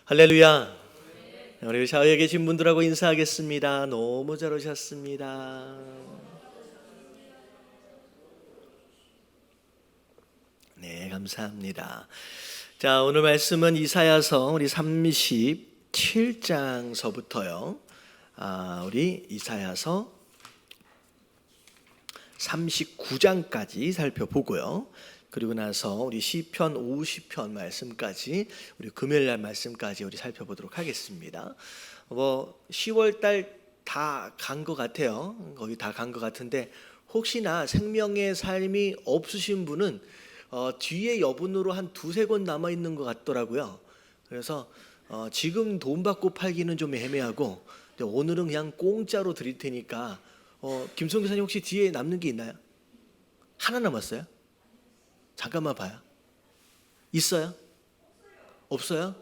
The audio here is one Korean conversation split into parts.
할렐루야. 우리 좌우에 계신 분들하고 인사하겠습니다. 너무 잘 오셨습니다. 네, 감사합니다. 자, 오늘 말씀은 이사야서 우리 37장서부터요. 우리 이사야서 39장까지 살펴보고요. 그리고 나서 우리 시편 50편 말씀까지 우리 금요일 날 말씀까지 우리 살펴보도록 하겠습니다. 10월 달 다 간 것 같아요. 거의 다 간 것 같은데 혹시나 생명의 삶이 없으신 분은 뒤에 여분으로 한 두세 권 남아 있는 것 같더라고요. 그래서 지금 돈 받고 팔기는 좀 애매하고 오늘은 그냥 공짜로 드릴 테니까 김성 교사님 혹시 뒤에 남는 게 있나요? 하나 남았어요? 잠깐만 봐요. 있어요? 없어요?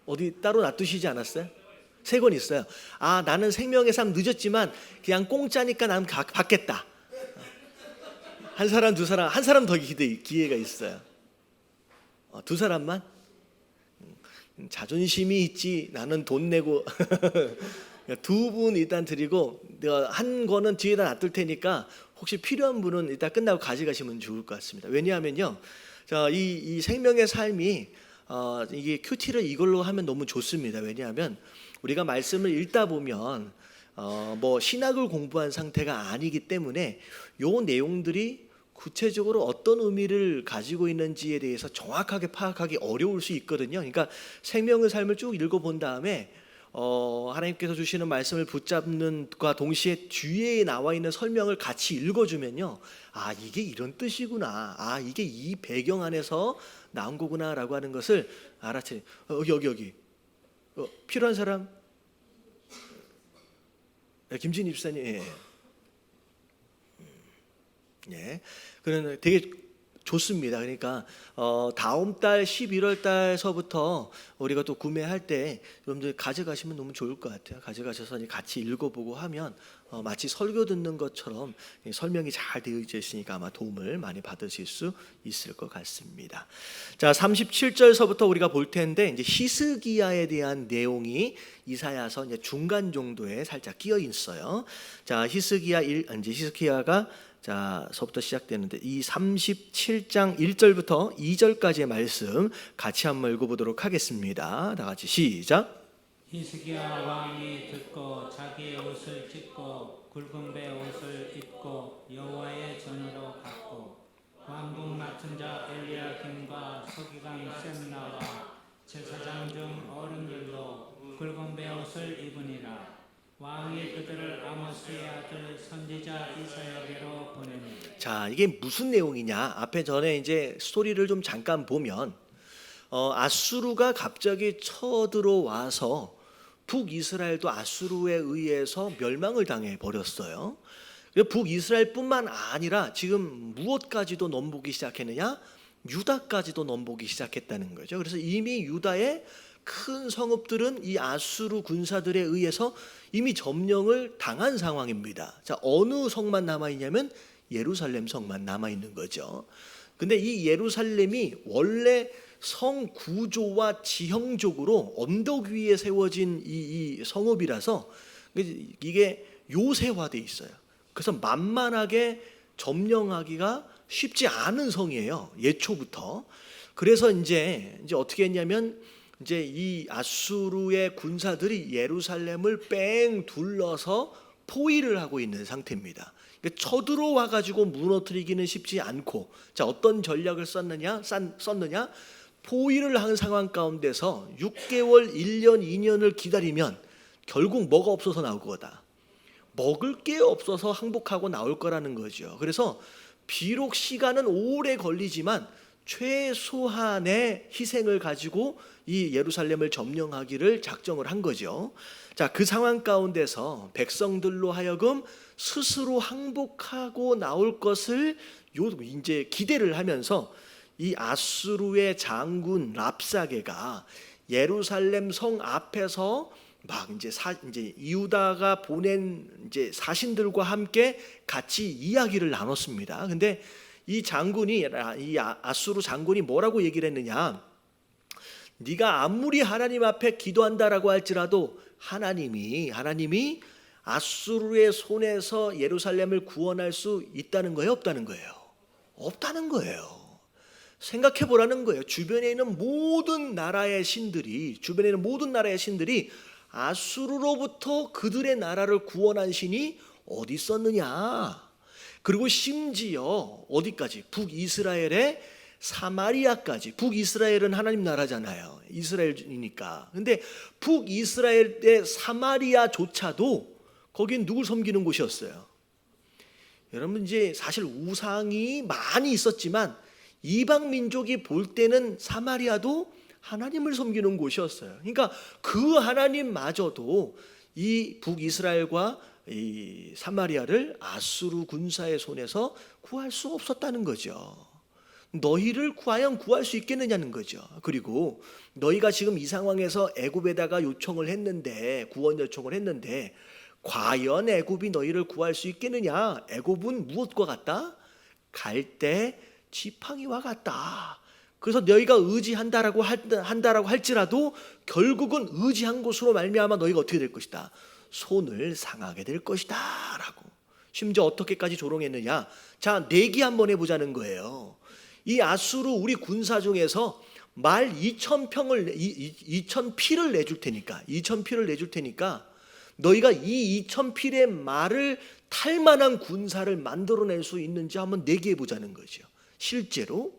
어디 따로 놔두시지 않았어요? 3권 있어요. 나는 생명의 삶 늦었지만 그냥 공짜니까 난 받겠다. 한 사람, 두 사람, 한 사람 더 기회가 있어요. 2사람만? 자존심이 있지. 나는 돈 내고 2분 일단 드리고 한 권은 뒤에다 놔둘 테니까 혹시 필요한 분은 일단 끝나고 가져가시면 좋을 것 같습니다. 왜냐하면요, 이 생명의 삶이 이게 큐티를 이걸로 하면 너무 좋습니다. 왜냐하면 우리가 말씀을 읽다 보면 신학을 공부한 상태가 아니기 때문에 요 내용들이 구체적으로 어떤 의미를 가지고 있는지에 대해서 정확하게 파악하기 어려울 수 있거든요. 그러니까 생명의 삶을 쭉 읽어본 다음에 하나님께서 주시는 말씀을 붙잡는과 동시에 뒤에 나와 있는 설명을 같이 읽어주면요, 이게 이런 뜻이구나, 이게 이 배경 안에서 나온 거구나라고 하는 것을 알아채. 여기 필요한 사람? 김진희 집사님. 예. 그는 되게 좋습니다. 그러니까 다음 달 11월 달서부터 우리가 또 구매할 때 여러분들 가져가시면 너무 좋을 것 같아요. 가져가셔서 같이 읽어보고 하면 마치 설교 듣는 것처럼 설명이 잘 되어 있으니까 아마 도움을 많이 받으실 수 있을 것 같습니다. 자, 37절서부터 우리가 볼 텐데 이제 히스기야에 대한 내용이 이사야서 이제 중간 정도에 살짝 끼어 있어요. 자, 히스기야가 서부터 시작되는데 이 37장 1절부터 2절까지의 말씀 같이 한번 읽어보도록 하겠습니다. 다 같이 시작. 히스기야 왕이 듣고 자기의 옷을 찢고 굵은 배 옷을 입고 여호와의 전으로 갔고 왕궁 맡은 자 엘리야김과 서기관 셈나와 제사장 중 어른들도 굵은 배 옷을 입으니라. 왕이 그들을 아모스의 아들 선지자 이사야에게로 보내니. 자, 이게 무슨 내용이냐? 앞에 전에 이제 스토리를 좀 잠깐 보면 아수르가 갑자기 쳐들어와서 북이스라엘도 아수르에 의해서 멸망을 당해 버렸어요. 북이스라엘뿐만 아니라 지금 무엇까지도 넘보기 시작했느냐? 유다까지도 넘보기 시작했다는 거죠. 그래서 이미 유다의 큰 성읍들은 이 아수르 군사들에 의해서 이미 점령을 당한 상황입니다. 자, 어느 성만 남아 있냐면 예루살렘 성만 남아 있는 거죠. 근데 이 예루살렘이 원래 성 구조와 지형적으로 언덕 위에 세워진 이 성읍이라서 이게 요새화돼 있어요. 그래서 만만하게 점령하기가 쉽지 않은 성이에요. 예초부터. 그래서 이제 어떻게 했냐면 이제 이 아수르의 군사들이 예루살렘을 뺑 둘러서 포위를 하고 있는 상태입니다. 그러니까 쳐들어와 가지고 무너뜨리기는 쉽지 않고, 자, 어떤 전략을 썼느냐? 포위를 한 상황 가운데서 6개월, 1년, 2년을 기다리면 결국 뭐가 없어서 나올 거다. 먹을 게 없어서 항복하고 나올 거라는 거죠. 그래서 비록 시간은 오래 걸리지만 최소한의 희생을 가지고 이 예루살렘을 점령하기를 작정을 한 거죠. 자, 그 상황 가운데서 백성들로 하여금 스스로 항복하고 나올 것을 이제 기대를 하면서 이 아수르의 장군 랍사게가 예루살렘 성 앞에서 막 이제 이후다가 보낸 이제 사신들과 함께 같이 이야기를 나눴습니다. 근데 이 아수르 장군이 뭐라고 얘기를 했느냐? 네가 아무리 하나님 앞에 기도한다라고 할지라도 하나님이 아수르의 손에서 예루살렘을 구원할 수 있다는 거예요, 없다는 거예요? 없다는 거예요. 생각해 보라는 거예요. 주변에 있는 모든 나라의 신들이 아수르로부터 그들의 나라를 구원한 신이 어디 있었느냐? 그리고 심지어 어디까지? 북이스라엘의 사마리아까지. 북이스라엘은 하나님 나라잖아요. 이스라엘이니까. 근데 북이스라엘의 사마리아조차도 거긴 누굴 섬기는 곳이었어요? 여러분, 이제 사실 우상이 많이 있었지만 이방 민족이 볼 때는 사마리아도 하나님을 섬기는 곳이었어요. 그러니까 그 하나님마저도 이 북이스라엘과 이 사마리아를 아수르 군사의 손에서 구할 수 없었다는 거죠. 너희를 과연 구할 수 있겠느냐는 거죠. 그리고 너희가 지금 이 상황에서 애굽에다가 구원 요청을 했는데 과연 애굽이 너희를 구할 수 있겠느냐? 애굽은 무엇과 같다? 갈대 지팡이와 같다. 그래서 너희가 의지한다라고 할지라도 결국은 의지한 곳으로 말미암아 너희가 어떻게 될 것이다? 손을 상하게 될 것이다 라고. 심지어 어떻게까지 조롱했느냐? 자, 내기 한번 해보자는 거예요. 이 아수르 우리 군사 중에서 말 2,000피를 내줄 테니까 너희가 이 2,000필의 말을 탈 만한 군사를 만들어낼 수 있는지 한번 내기해 보자는 거죠. 실제로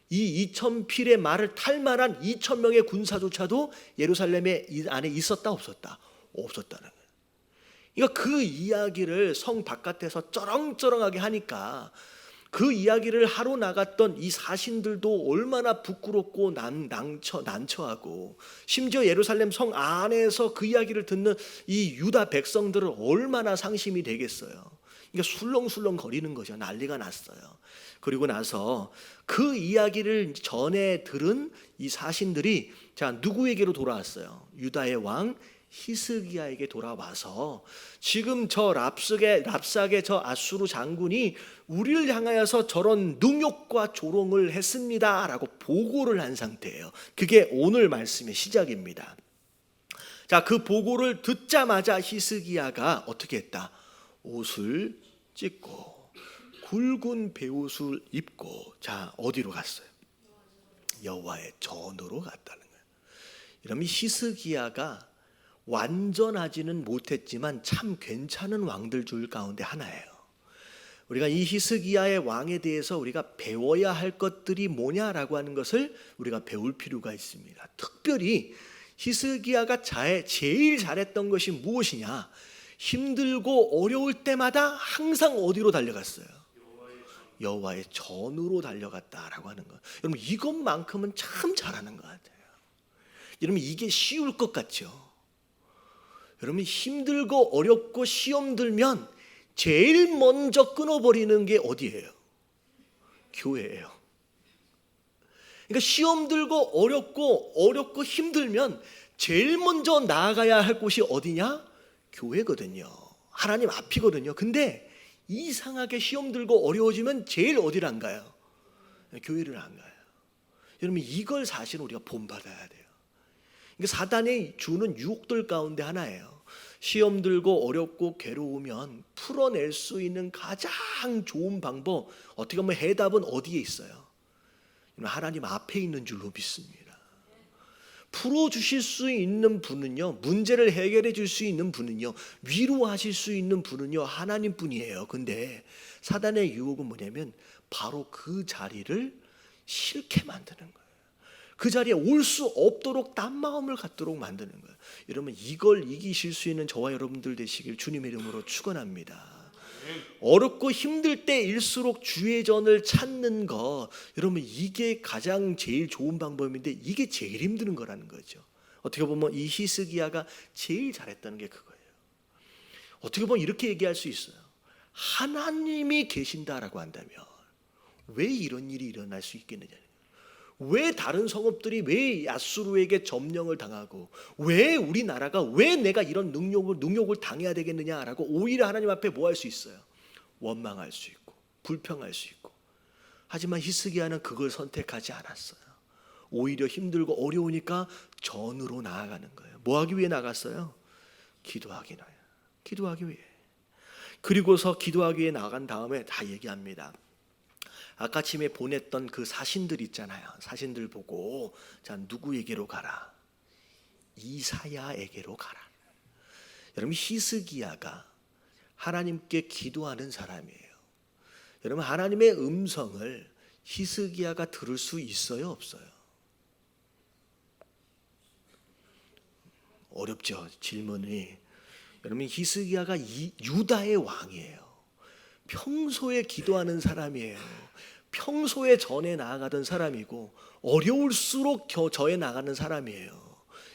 이 2,000필의 말을 탈 만한 2,000명의 군사조차도 예루살렘에 안에 있었다 없었다? 없었다는 거예요. 그러니까 그 이야기를 성 바깥에서 쩌렁쩌렁하게 하니까 그 이야기를 하러 나갔던 이 사신들도 얼마나 부끄럽고 난처하고, 심지어 예루살렘 성 안에서 그 이야기를 듣는 이 유다 백성들은 얼마나 상심이 되겠어요. 그러니까 술렁술렁 거리는 거죠. 난리가 났어요. 그리고 나서 그 이야기를 전에 들은 이 사신들이 자, 누구에게로 돌아왔어요? 유다의 왕 히스기야에게 돌아와서 지금 저 랍삭의 저 아수르 장군이 우리를 향하여서 저런 능욕과 조롱을 했습니다 라고 보고를 한 상태예요. 그게 오늘 말씀의 시작입니다. 자, 그 보고를 듣자마자 히스기야가 어떻게 했다? 옷을 찢고 굵은 베옷을 입고 자, 어디로 갔어요? 여호와의 전으로 갔다는 거예요. 이러면 히스기야가 완전하지는 못했지만 참 괜찮은 왕들 중 가운데 하나예요. 우리가 이 히스기야의 왕에 대해서 우리가 배워야 할 것들이 뭐냐라고 하는 것을 우리가 배울 필요가 있습니다. 특별히 히스기야가 제일 잘했던 것이 무엇이냐? 힘들고 어려울 때마다 항상 어디로 달려갔어요? 여호와의 전으로 달려갔다라고 하는 것. 여러분, 이것만큼은 참 잘하는 것 같아요. 여러분, 이게 쉬울 것 같죠? 여러분, 힘들고 어렵고 시험 들면 제일 먼저 끊어버리는 게 어디예요? 교회예요. 그러니까 시험 들고 어렵고 힘들면 제일 먼저 나아가야 할 곳이 어디냐? 교회거든요. 하나님 앞이거든요. 근데 이상하게 시험 들고 어려워지면 제일 어디를 안 가요? 교회를 안 가요. 여러분, 이걸 사실 우리가 본받아야 돼요. 그러니까 사단이 주는 유혹들 가운데 하나예요. 시험 들고 어렵고 괴로우면 풀어낼 수 있는 가장 좋은 방법, 어떻게 보면 해답은 어디에 있어요? 하나님 앞에 있는 줄로 믿습니다. 풀어주실 수 있는 분은요, 문제를 해결해 줄 수 있는 분은요, 위로하실 수 있는 분은요, 하나님 뿐이에요. 근데 사단의 유혹은 뭐냐면 바로 그 자리를 싫게 만드는 거예요. 그 자리에 올 수 없도록 딴 마음을 갖도록 만드는 거예요. 여러분, 이걸 이기실 수 있는 저와 여러분들 되시길 주님의 이름으로 축원합니다. 어렵고 힘들 때일수록 주의 전을 찾는 거, 여러분, 이게 가장 제일 좋은 방법인데 이게 제일 힘든 거라는 거죠. 어떻게 보면 이 히스기야가 제일 잘했다는 게 그거예요. 어떻게 보면 이렇게 얘기할 수 있어요. 하나님이 계신다라고 한다면 왜 이런 일이 일어날 수 있겠느냐? 왜 다른 성읍들이 왜 아수르에게 점령을 당하고 왜 우리나라가 왜 내가 이런 능욕을 당해야 되겠느냐라고 오히려 하나님 앞에 뭐 할 수 있어요? 원망할 수 있고 불평할 수 있고. 하지만 히스기야는 그걸 선택하지 않았어요. 오히려 힘들고 어려우니까 전으로 나아가는 거예요. 뭐 하기 위해 나갔어요? 기도하기 위해. 그리고서 기도하기 위해 나간 다음에 다 얘기합니다. 아까 아침에 보냈던 그 사신들 있잖아요. 사신들 보고 자, 누구에게로 가라? 이사야에게로 가라. 여러분, 히스기야가 하나님께 기도하는 사람이에요. 여러분, 하나님의 음성을 히스기야가 들을 수 있어요, 없어요? 어렵죠, 질문이. 여러분, 히스기야가 유다의 왕이에요. 평소에 기도하는 사람이에요. 평소에 전에 나아가던 사람이고 어려울수록 저에 나가는 사람이에요.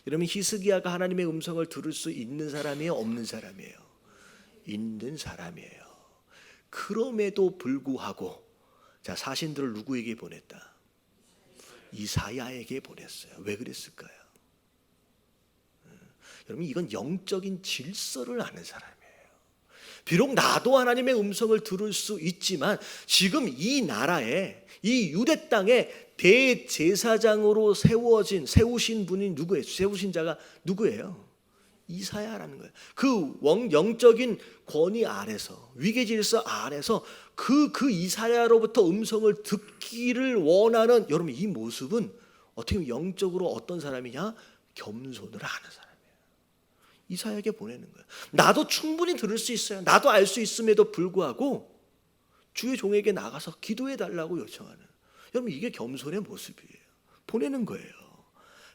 여러분, 히스기야가 하나님의 음성을 들을 수 있는 사람이에요, 없는 사람이에요? 있는 사람이에요. 그럼에도 불구하고 자, 사신들을 누구에게 보냈다? 이사야에게 보냈어요. 왜 그랬을까요? 여러분, 이건 영적인 질서를 아는 사람이에요. 비록 나도 하나님의 음성을 들을 수 있지만 지금 이 나라에, 이 유대 땅에 대제사장으로 세우신 분이 누구예요? 세우신 자가 누구예요? 이사야라는 거예요. 그 영적인 권위 아래서, 위계질서 아래서 그 이사야로부터 음성을 듣기를 원하는 여러분, 이 모습은 어떻게 보면 영적으로 어떤 사람이냐? 겸손을 아는 사람이에요. 이사야에게 보내는 거예요. 나도 충분히 들을 수 있어요. 나도 알 수 있음에도 불구하고 주의 종에게 나가서 기도해 달라고 요청하는, 여러분, 이게 겸손의 모습이에요. 보내는 거예요.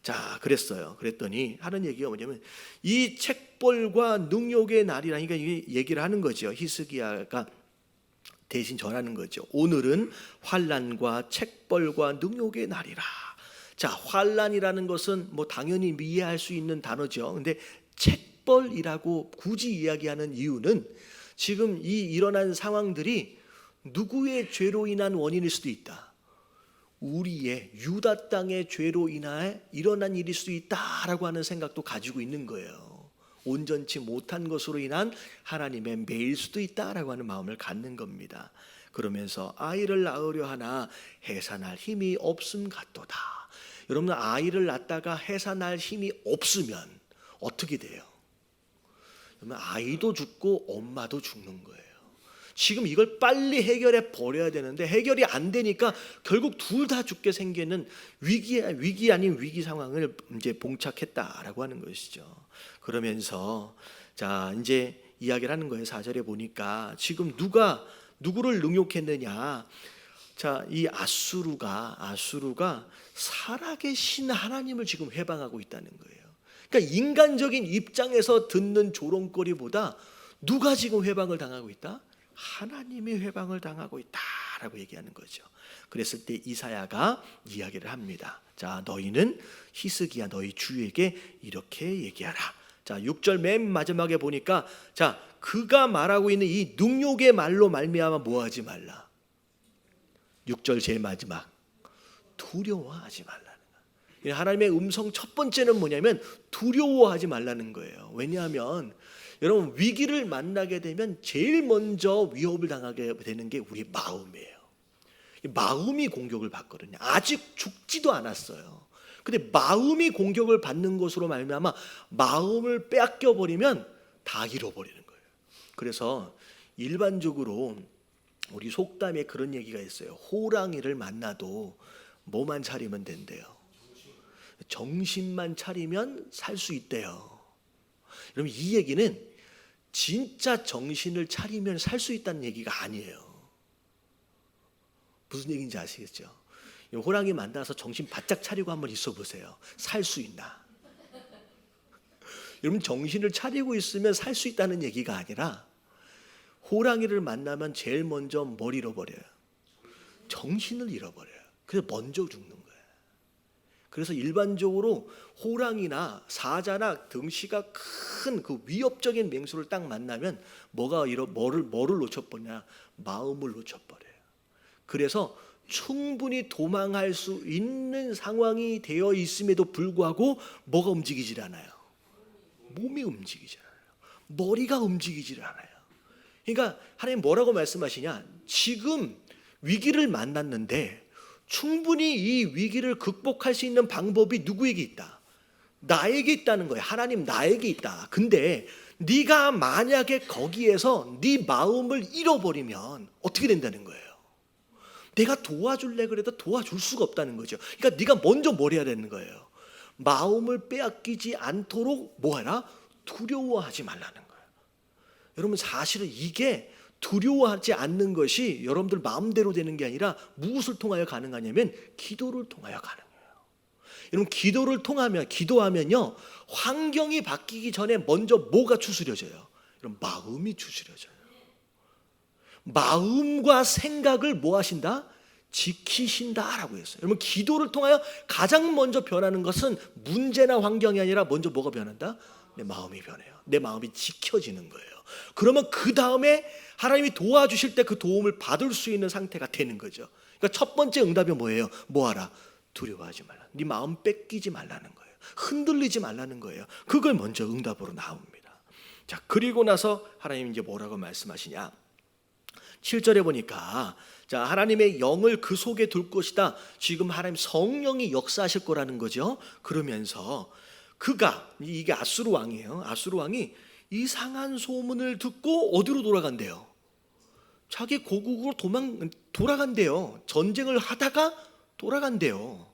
자, 그랬더니 하는 얘기가 뭐냐면 이 책벌과 능욕의 날이라니까 이게 얘기를 하는 거죠. 히스기야가 대신 전하는 거죠. 오늘은 환난과 책벌과 능욕의 날이라. 자, 환난이라는 것은 뭐 당연히 이해할 수 있는 단어죠. 근데 책벌이라고 굳이 이야기하는 이유는 지금 이 일어난 상황들이 누구의 죄로 인한 원인일 수도 있다. 우리의 유다 땅의 죄로 인해 일어난 일일 수도 있다라고 하는 생각도 가지고 있는 거예요. 온전치 못한 것으로 인한 하나님의 매일 수도 있다라고 하는 마음을 갖는 겁니다. 그러면서 아이를 낳으려 하나 해산할 힘이 없음 같도다. 여러분, 아이를 낳다가 해산할 힘이 없으면 어떻게 돼요? 여러분, 아이도 죽고 엄마도 죽는 거예요. 지금 이걸 빨리 해결해 버려야 되는데 해결이 안 되니까 결국 둘 다 죽게 생기는 위기 아닌 위기 상황을 이제 봉착했다라고 하는 것이죠. 그러면서 자, 이제 이야기를 하는 거예요. 4절에 보니까 지금 누구를 능욕했느냐? 자, 이 아수르가 살아계신 하나님을 지금 회방하고 있다는 거예요. 그러니까 인간적인 입장에서 듣는 조롱거리보다 누가 지금 회방을 당하고 있다? 하나님이 회방을 당하고 있다라고 얘기하는 거죠. 그랬을 때 이사야가 이야기를 합니다. 자, 너희는 히스기야 너희 주에게 이렇게 얘기하라. 자, 6절 맨 마지막에 보니까 자, 그가 말하고 있는 이 능욕의 말로 말미암아 뭐하지 말라. 6절 제일 마지막, 두려워하지 말라는 거예요. 하나님의 음성 첫 번째는 뭐냐면 두려워하지 말라는 거예요. 왜냐하면 여러분, 위기를 만나게 되면 제일 먼저 위협을 당하게 되는 게 우리 마음이에요. 마음이 공격을 받거든요. 아직 죽지도 않았어요. 근데 마음이 공격을 받는 것으로 말미암아 마음을 빼앗겨 버리면 다 잃어버리는 거예요. 그래서 일반적으로 우리 속담에 그런 얘기가 있어요. 호랑이를 만나도 뭐만 차리면 된대요? 정신만 차리면 살 수 있대요. 여러분, 이 얘기는 진짜 정신을 차리면 살 수 있다는 얘기가 아니에요. 무슨 얘기인지 아시겠죠? 호랑이 만나서 정신 바짝 차리고 한번 있어 보세요. 살 수 있나? 여러분, 정신을 차리고 있으면 살 수 있다는 얘기가 아니라 호랑이를 만나면 제일 먼저 뭘 잃어버려요? 정신을 잃어버려요. 그래서 먼저 죽는 거예요. 그래서 일반적으로 호랑이나 사자나 등치가 큰 그 위협적인 맹수를 딱 만나면 뭐를 놓쳐버리냐? 마음을 놓쳐버려요. 그래서 충분히 도망할 수 있는 상황이 되어 있음에도 불구하고 뭐가 움직이질 않아요? 몸이 움직이질 않아요. 머리가 움직이질 않아요. 그러니까 하나님 뭐라고 말씀하시냐? 지금 위기를 만났는데 충분히 이 위기를 극복할 수 있는 방법이 누구에게 있다? 나에게 있다는 거예요. 하나님 나에게 있다. 근데 네가 만약에 거기에서 네 마음을 잃어버리면 어떻게 된다는 거예요? 내가 도와줄래 그래도 도와줄 수가 없다는 거죠. 그러니까 네가 먼저 뭘 해야 되는 거예요? 마음을 빼앗기지 않도록 뭐하라? 두려워하지 말라는 거예요. 여러분 사실은 이게 두려워하지 않는 것이 여러분들 마음대로 되는 게 아니라 무엇을 통하여 가능하냐면 기도를 통하여 가능해요. 여러분 기도를 통하면 기도하면요 환경이 바뀌기 전에 먼저 뭐가 추스려져요? 여러분 마음이 추스려져요. 마음과 생각을 뭐 하신다? 지키신다라고 했어요. 여러분 기도를 통하여 가장 먼저 변하는 것은 문제나 환경이 아니라 먼저 뭐가 변한다? 내 마음이 변해요. 내 마음이 지켜지는 거예요. 그러면 그 다음에 하나님이 도와주실 때 그 도움을 받을 수 있는 상태가 되는 거죠. 그러니까 첫 번째 응답이 뭐예요? 뭐하라? 두려워하지 말라. 네 마음 뺏기지 말라는 거예요. 흔들리지 말라는 거예요. 그걸 먼저 응답으로 나옵니다. 자, 그리고 나서 하나님 이제 뭐라고 말씀하시냐? 7절에 보니까 자, 하나님의 영을 그 속에 둘 것이다. 지금 하나님 성령이 역사하실 거라는 거죠. 그러면서 그가 이게 아수르 왕이에요. 아수르 왕이 이상한 소문을 듣고 어디로 돌아간대요? 자기 고국으로 돌아간대요. 전쟁을 하다가 돌아간대요.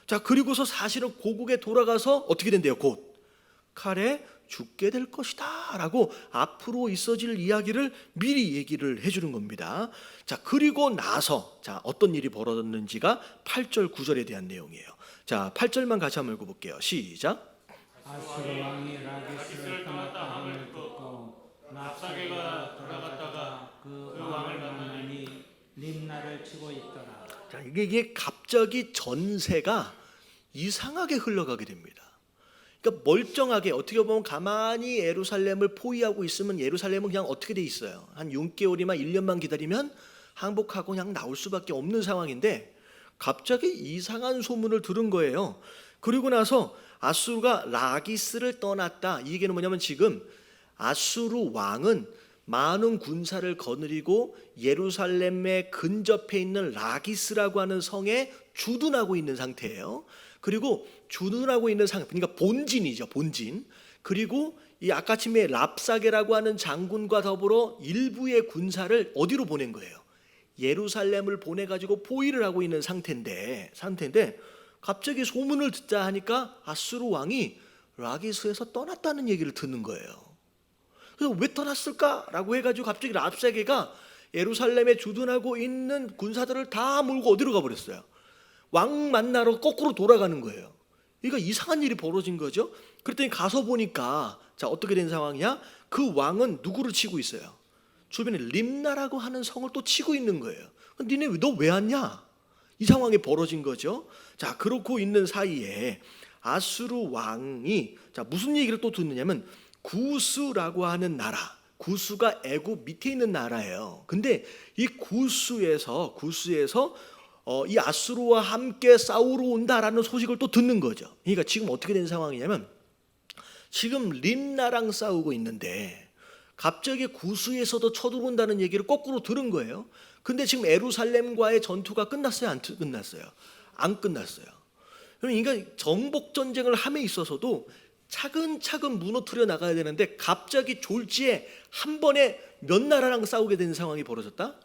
자, 그리고서 사실은 고국에 돌아가서 어떻게 된대요? 곧 칼에 죽게 될 것이다 라고 앞으로 있어질 이야기를 미리 얘기를 해주는 겁니다. 자, 그리고 나서 자 어떤 일이 벌어졌는지가 8절 9절에 대한 내용이에요. 자, 8절만 같이 한번 읽어볼게요. 시작. 아수르 왕이 라기스를 떠났다 함을 듣고 랍사게가 돌아갔다가 그 왕을 만나니 림나를 치고 있더라. 자, 이게 갑자기 전세가 이상하게 흘러가게 됩니다. 그러니까 멀쩡하게 어떻게 보면 가만히 예루살렘을 포위하고 있으면 예루살렘은 그냥 어떻게 돼 있어요? 한 6개월이나 1년만 기다리면 항복하고 그냥 나올 수밖에 없는 상황인데 갑자기 이상한 소문을 들은 거예요. 그리고 나서 아수르가 라기스를 떠났다. 이 얘기는 뭐냐면 지금 아수르 왕은 많은 군사를 거느리고 예루살렘에 근접해 있는 라기스라고 하는 성에 주둔하고 있는 상태예요. 그리고 주둔하고 있는 상태, 그러니까 본진이죠, 본진. 그리고 이 아까침에 랍사게라고 하는 장군과 더불어 일부의 군사를 어디로 보낸 거예요? 예루살렘을 보내가지고 포위를 하고 있는 상태인데 갑자기 소문을 듣자 하니까 아수르 왕이 라기스에서 떠났다는 얘기를 듣는 거예요. 그래서 왜 떠났을까라고 해가지고 갑자기 랍사게가 예루살렘에 주둔하고 있는 군사들을 다 몰고 어디로 가버렸어요? 왕 만나러 거꾸로 돌아가는 거예요. 그러니까 이상한 일이 벌어진 거죠. 그랬더니 가서 보니까 자 어떻게 된 상황이야? 그 왕은 누구를 치고 있어요? 주변에 림나라고 하는 성을 또 치고 있는 거예요. 니네 너 왜 왔냐? 이 상황이 벌어진 거죠. 자, 그렇고 있는 사이에 아수르 왕이 자 무슨 얘기를 또 듣느냐면 구스라고 하는 나라, 구스가 애굽 밑에 있는 나라예요. 근데 이 구스에서 이 아수르와 함께 싸우러 온다라는 소식을 또 듣는 거죠. 그러니까 지금 어떻게 된 상황이냐면 지금 림나랑 싸우고 있는데 갑자기 구스에서도 쳐들어온다는 얘기를 거꾸로 들은 거예요. 근데 지금 예루살렘과의 전투가 끝났어요? 안 끝났어요? 안 끝났어요. 그러니까 정복 전쟁을 함에 있어서도 차근차근 무너뜨려 나가야 되는데 갑자기 졸지에 한 번에 몇 나라랑 싸우게 되는 상황이 벌어졌다?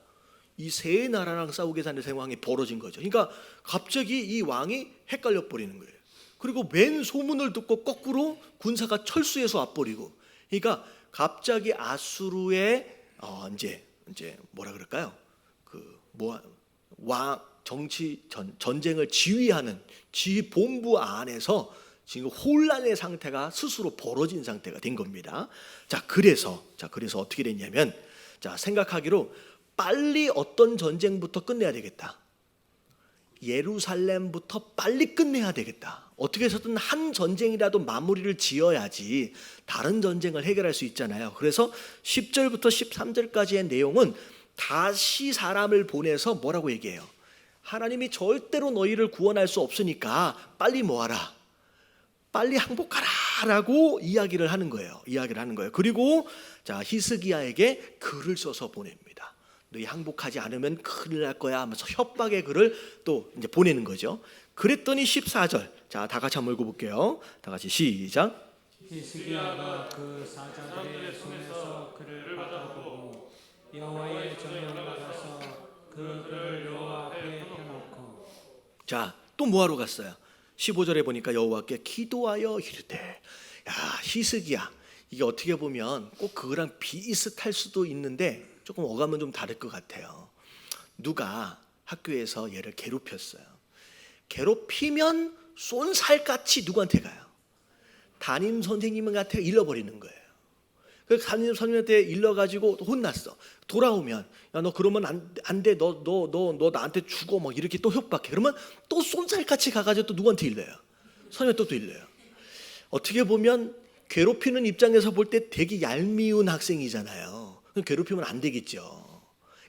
이 세 나라랑 싸우게 되는 상황이 벌어진 거죠. 그러니까 갑자기 이 왕이 헷갈려 버리는 거예요. 그리고 맨 소문을 듣고 거꾸로 군사가 철수해서 와버리고, 그러니까 갑자기 아수르의 이제 뭐라 그럴까요? 왕 정치 전쟁을 지휘하는 지휘 본부 안에서 지금 혼란의 상태가 스스로 벌어진 상태가 된 겁니다. 자, 그래서 어떻게 됐냐면 자, 생각하기로 빨리 어떤 전쟁부터 끝내야 되겠다. 예루살렘부터 빨리 끝내야 되겠다. 어떻게 해서든 한 전쟁이라도 마무리를 지어야지 다른 전쟁을 해결할 수 있잖아요. 그래서 10절부터 13절까지의 내용은 다시 사람을 보내서 뭐라고 얘기해요? 하나님이 절대로 너희를 구원할 수 없으니까 빨리 뭐하라? 빨리 항복하라라고 이야기를 하는 거예요. 그리고 자 히스기야에게 글을 써서 보냅니다. 너희 항복하지 않으면 큰일 날 거야 하면서 협박의 글을 또 이제 보내는 거죠. 그랬더니 14절, 자, 다 같이 한번 읽어볼게요. 다 같이 시작. 히스기야가 그 사자들의 손에서 그를 받아보고 여호와의 전을 받아서 그 글을 여호와 앞에 펴놓고. 자, 또 뭐하러 갔어요? 15절에 보니까 여호와께 기도하여 이르되. 야, 히스기야, 이게 어떻게 보면 꼭 그거랑 비슷할 수도 있는데 조금 어감은 좀 다를 것 같아요. 누가 학교에서 얘를 괴롭혔어요. 괴롭히면 쏜살같이 누구한테 가요? 담임 선생님한테 일러버리는 거예요. 그 담임 선생님한테 일러가지고 혼났어. 돌아오면 야, 너 그러면 안 돼. 너 나한테 죽어. 막 이렇게 또 협박해. 그러면 또 쏜살같이 가가지고 또 누구한테 일러요? 선생님한테 또 일러요. 어떻게 보면 괴롭히는 입장에서 볼 때 되게 얄미운 학생이잖아요. 괴롭히면 안 되겠죠.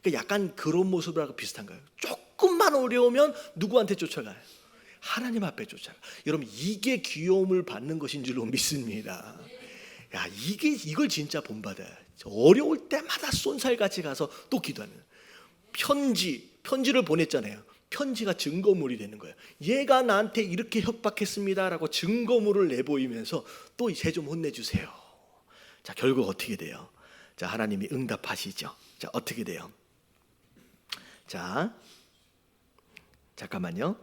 그러니까 약간 그런 모습하고 비슷한 거예요. 조금만 어려우면 누구한테 쫓아가요? 하나님 앞에 쫓아가. 여러분, 이게 귀여움을 받는 것인 줄로 믿습니다. 야, 이걸 진짜 본받아요. 어려울 때마다 쏜살같이 가서 또 기도하는 거예요. 편지를 보냈잖아요. 편지가 증거물이 되는 거예요. 얘가 나한테 이렇게 협박했습니다라고 증거물을 내보이면서 또 쟤 좀 혼내주세요. 자, 결국 어떻게 돼요? 자, 하나님이 응답하시죠. 자, 어떻게 돼요? 자, 잠깐만요.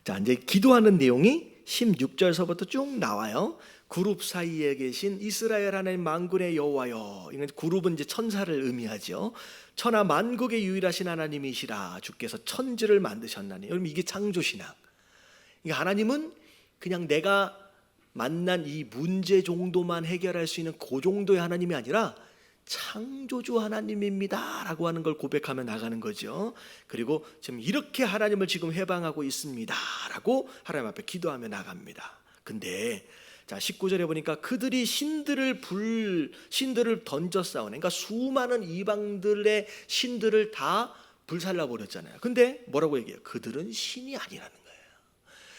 자, 이제 기도하는 내용이 16절서부터 쭉 나와요. 그룹 사이에 계신 이스라엘 하나님 만군의 여호와여. 이건 그룹은 이제 천사를 의미하죠. 천하 만국의 유일하신 하나님이시라. 주께서 천지를 만드셨나니. 여러분, 이게 창조신앙. 그러니까 하나님은 그냥 내가 만난 이 문제 정도만 해결할 수 있는 그 정도의 하나님이 아니라 창조주 하나님입니다 라고 하는 걸 고백하며 나가는 거죠. 그리고 지금 이렇게 하나님을 지금 해방하고 있습니다 라고 하나님 앞에 기도하며 나갑니다. 근데 자, 19절에 보니까 그들이 신들을 던져 싸우네. 그러니까 수많은 이방들의 신들을 다 불살라 버렸잖아요. 근데 뭐라고 얘기해요? 그들은 신이 아니라는 거예요.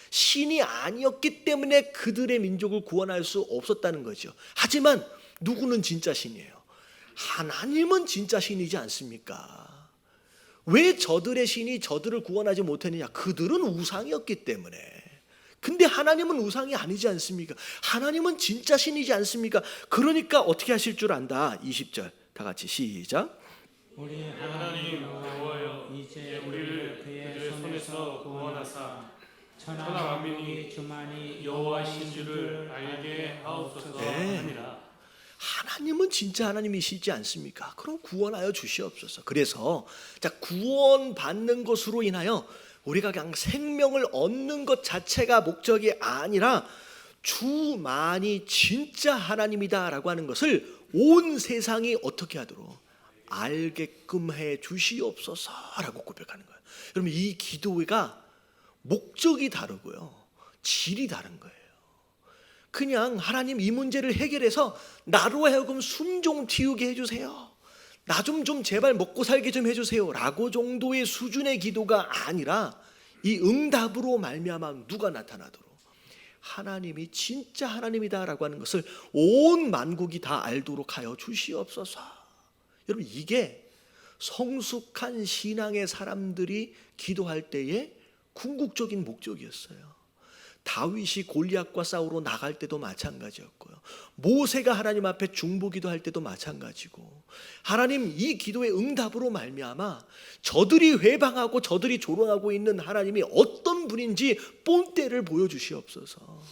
신이 아니었기 때문에 그들의 민족을 구원할 수 없었다는 거죠. 하지만 누구는 진짜 신이에요? 하나님은 진짜 신이지 않습니까? 왜 저들의 신이 저들을 구원하지 못했느냐? 그들은 우상이었기 때문에. 근데 하나님은 우상이 아니지 않습니까? 하나님은 진짜 신이지 않습니까? 그러니까 어떻게 하실 줄 안다. 20절 다 같이 시작. 우리 하나님 여호와여, 이제 우리를 그의 손에서 구원하사 천하 만민이 주만이 여호와이신 줄을 알게 하옵소서 하니라. 하나님은 진짜 하나님이시지 않습니까? 그럼 구원하여 주시옵소서. 그래서 자, 구원받는 것으로 인하여 우리가 그냥 생명을 얻는 것 자체가 목적이 아니라 주만이 진짜 하나님이다라고 하는 것을 온 세상이 어떻게 하도록 알게끔 해 주시옵소서라고 고백하는 거예요. 여러분, 이 기도가 목적이 다르고요, 질이 다른 거예요. 그냥 하나님 이 문제를 해결해서 나로 하여금 숨 좀 틔우게 해주세요. 나 좀 제발 먹고 살게 좀 해주세요 라고 정도의 수준의 기도가 아니라 이 응답으로 말미암아 누가 나타나도록 하나님이 진짜 하나님이다라고 하는 것을 온 만국이 다 알도록 하여 주시옵소서. 여러분, 이게 성숙한 신앙의 사람들이 기도할 때의 궁극적인 목적이었어요. 다윗이 골리앗과 싸우러 나갈 때도 마찬가지였고요. 모세가 하나님 앞에 중보기도 할 때도 마찬가지고, 하나님 이 기도의 응답으로 말미암아 저들이 회방하고 저들이 조롱하고 있는 하나님이 어떤 분인지 본때를 보여주시옵소서.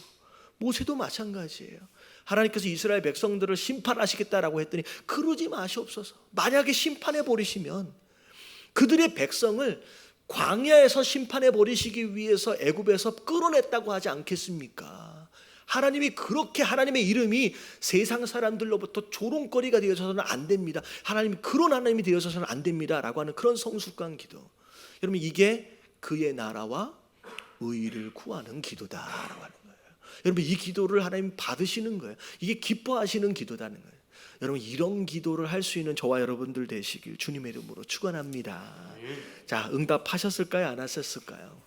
모세도 마찬가지예요. 하나님께서 이스라엘 백성들을 심판하시겠다라고 했더니 그러지 마시옵소서. 만약에 심판해 버리시면 그들의 백성을 광야에서 심판해 버리시기 위해서 애굽에서 끌어냈다고 하지 않겠습니까? 하나님이 그렇게 하나님의 이름이 세상 사람들로부터 조롱거리가 되어서는 안 됩니다. 하나님이 그런 하나님이 되어서는 안 됩니다 라고 하는 그런 성숙한 기도. 여러분, 이게 그의 나라와 의를 구하는 기도다라고 하는 거예요. 여러분, 이 기도를 하나님 받으시는 거예요. 이게 기뻐하시는 기도다는 거예요. 여러분, 이런 기도를 할 수 있는 저와 여러분들 되시길 주님의 이름으로 축원합니다. 자, 응답하셨을까요? 안 하셨을까요?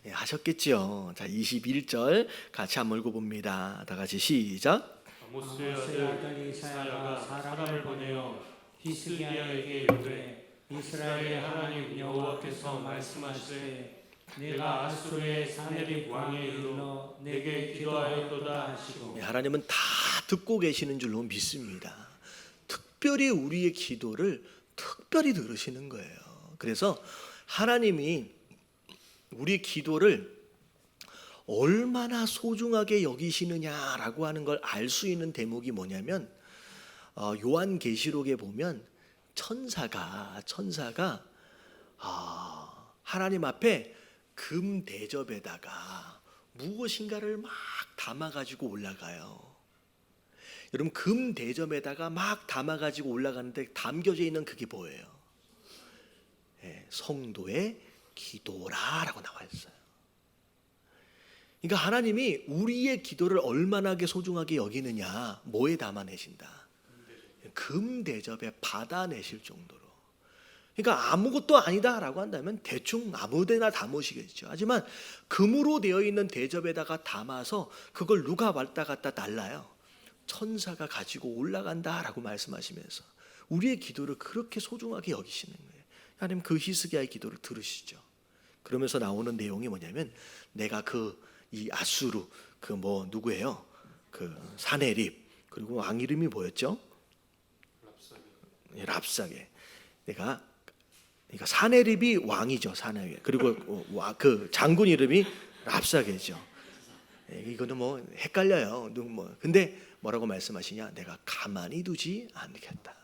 네, 하셨겠죠. 자, 21절 같이 한번 읽어봅니다. 다 같이 시작. 아모스의 아들 이사야가 사람을 보내어 히스기야에게 이르되 이스라엘의 하나님 여호와께서 말씀하시되 내가 아수르의 사네립 왕에 이르러 내게 기도하였도다 하시고. 하나님은 다 듣고 계시는 줄로 믿습니다. 특별히 우리의 기도를 특별히 들으시는 거예요. 그래서 하나님이 우리 기도를 얼마나 소중하게 여기시느냐라고 하는 걸 알 수 있는 대목이 뭐냐면 요한계시록에 보면 천사가 하나님 앞에 금 대접에다가 무엇인가를 막 담아가지고 올라가요. 여러분 금 대접에다가 막 담아가지고 올라가는데 담겨져 있는 그게 뭐예요? 성도의 기도라라고 나와 있어요. 그러니까 하나님이 우리의 기도를 얼마나 소중하게 여기느냐, 뭐에 담아내신다? 금 대접에 받아내실 정도로. 그러니까 아무것도 아니다라고 한다면 대충 아무데나 담으시겠죠. 하지만 금으로 되어 있는 대접에다가 담아서 그걸 누가 왔다 갔다 날라요? 천사가 가지고 올라간다라고 말씀하시면서 우리의 기도를 그렇게 소중하게 여기시는 거예요. 하나님 그 히스기야의 기도를 들으시죠. 그러면서 나오는 내용이 뭐냐면 내가 이 아수르 누구예요? 그 사네립, 그리고 왕 이름이 뭐였죠? 랍사게. 그러니까 사네립이 왕이죠. 사네립. 그리고 그 장군 이름이 랍사게죠. 이거는 헷갈려요. 근데 뭐라고 말씀하시냐? 내가 가만히 두지 않겠다.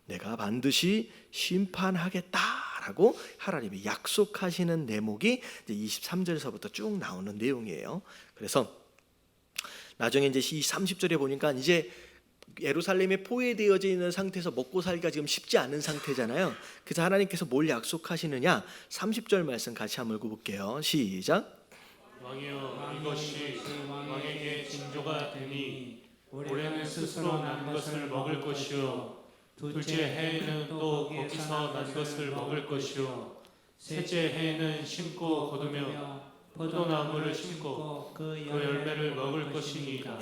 내가 반드시 심판하겠다라고 하나님이 약속하시는 대목이 이제 23절에서부터 쭉 나오는 내용이에요. 그래서 나중에 이제 이 30절에 보니까 이제 예루살렘에 포위되어져 있는 상태에서 먹고 살기가 지금 쉽지 않은 상태잖아요. 그래서 하나님께서 뭘 약속하시느냐? 30절 말씀 같이 한번 읽어볼게요. 시작. 왕이여 이것이 왕에게 징조가 되니 올해는 스스로 난 것을 먹을 것이요 둘째 해에는 또 거기서 난 것을 먹을 것이요 셋째 해에는 심고 거두며 포도나무를 심고 그 열매를 먹을 것이니라.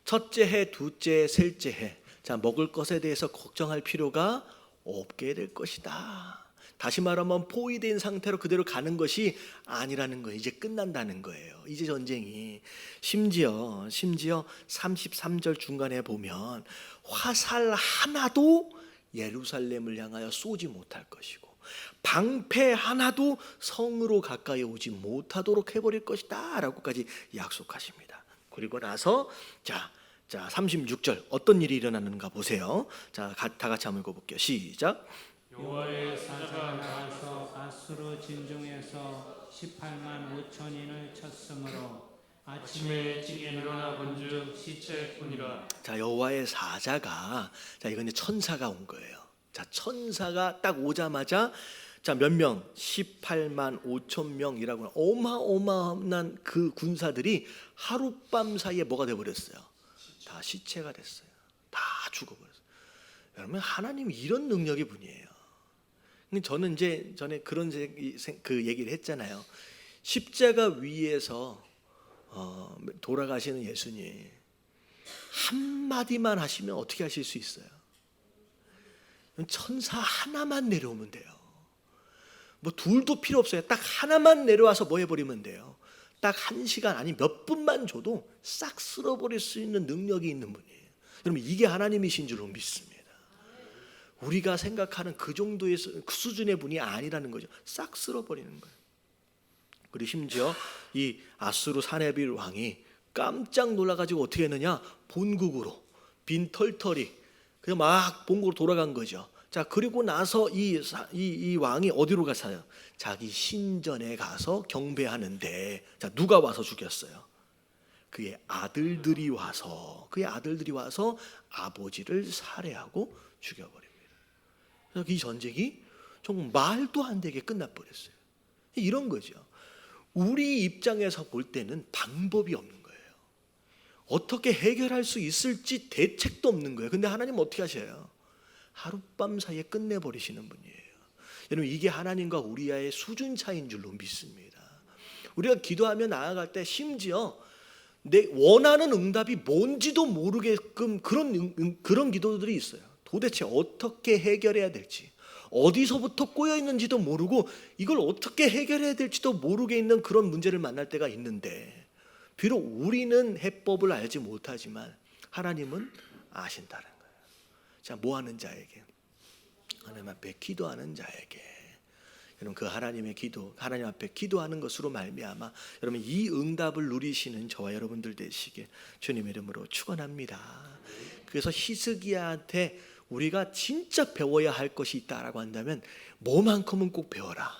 첫째 해, 둘째 해, 셋째 해. 자, 먹을 것에 대해서 걱정할 필요가 없게 될 것이다. 다시 말하면 포위된 상태로 그대로 가는 것이 아니라는 거예요. 이제 끝난다는 거예요. 이제 전쟁이. 심지어 33절 중간에 보면 화살 하나도 예루살렘을 향하여 쏘지 못할 것이고 방패 하나도 성으로 가까이 오지 못하도록 해버릴 것이다 라고까지 약속하십니다. 그리고 나서 자 36절 어떤 일이 일어나는가 보세요. 자, 다 같이 한번 읽어볼게요. 시작. 여호와의 사자가 나와서 아수르 진중에서 18만 5천인을 쳤으므로 아침에 일찍 일어나 본즉 시체뿐이라. 자, 여호와의 사자가 이건 이제 천사가 온 거예요. 자, 천사가 딱 오자마자 자, 몇 명? 18만 5천 명이라고 어마어마한 그 군사들이 하룻밤 사이에 뭐가 돼 버렸어요? 다 시체가 됐어요. 다 죽어 버렸어요. 여러분 하나님이 이런 능력의 분이에요. 저는 이제 전에 그런 그 얘기를 했잖아요. 십자가 위에서 돌아가시는 예수님 한마디만 하시면 어떻게 하실 수 있어요? 천사 하나만 내려오면 돼요. 둘도 필요 없어요. 딱 하나만 내려와서 뭐 해버리면 돼요. 딱 1시간 아니 몇 분만 줘도 싹 쓸어버릴 수 있는 능력이 있는 분이에요. 여러분 이게 하나님이신 줄로 믿습니다. 우리가 생각하는 그 정도의 그 수준의 분이 아니라는 거죠. 싹 쓸어버리는 거예요. 그리고 심지어 이 아수르 사네빌 왕이 깜짝 놀라가지고 어떻게 했느냐? 본국으로 빈 털털이 그냥 막 본국으로 돌아간 거죠. 자, 그리고 나서 이 왕이 어디로 가서요? 자기 신전에 가서 경배하는데 자, 누가 와서 죽였어요? 그의 아들들이 와서 아버지를 살해하고 죽여버립니다. 그래서 이 전쟁이 정말 말도 안 되게 끝나버렸어요. 이런 거죠. 우리 입장에서 볼 때는 방법이 없는 거예요. 어떻게 해결할 수 있을지 대책도 없는 거예요. 근데 하나님은 어떻게 하셔요? 하룻밤 사이에 끝내버리시는 분이에요. 여러분 이게 하나님과 우리의 수준 차이인 줄로 믿습니다. 우리가 기도하며 나아갈 때 심지어 내 원하는 응답이 뭔지도 모르게끔 그런 기도들이 있어요. 도대체 어떻게 해결해야 될지, 어디서부터 꼬여 있는지도 모르고 이걸 어떻게 해결해야 될지도 모르게 있는 그런 문제를 만날 때가 있는데, 비록 우리는 해법을 알지 못하지만 하나님은 아신다는 거예요. 자, 뭐 하는 자에게? 하나님 앞에 기도하는 자에게. 여러분, 그 하나님의 기도, 하나님 앞에 기도하는 것으로 말미암아 여러분 이 응답을 누리시는 저와 여러분들 되시길 주님의 이름으로 축원합니다. 그래서 히스기야한테 우리가 진짜 배워야 할 것이 있다라고 한다면 뭐만큼은 꼭 배워라.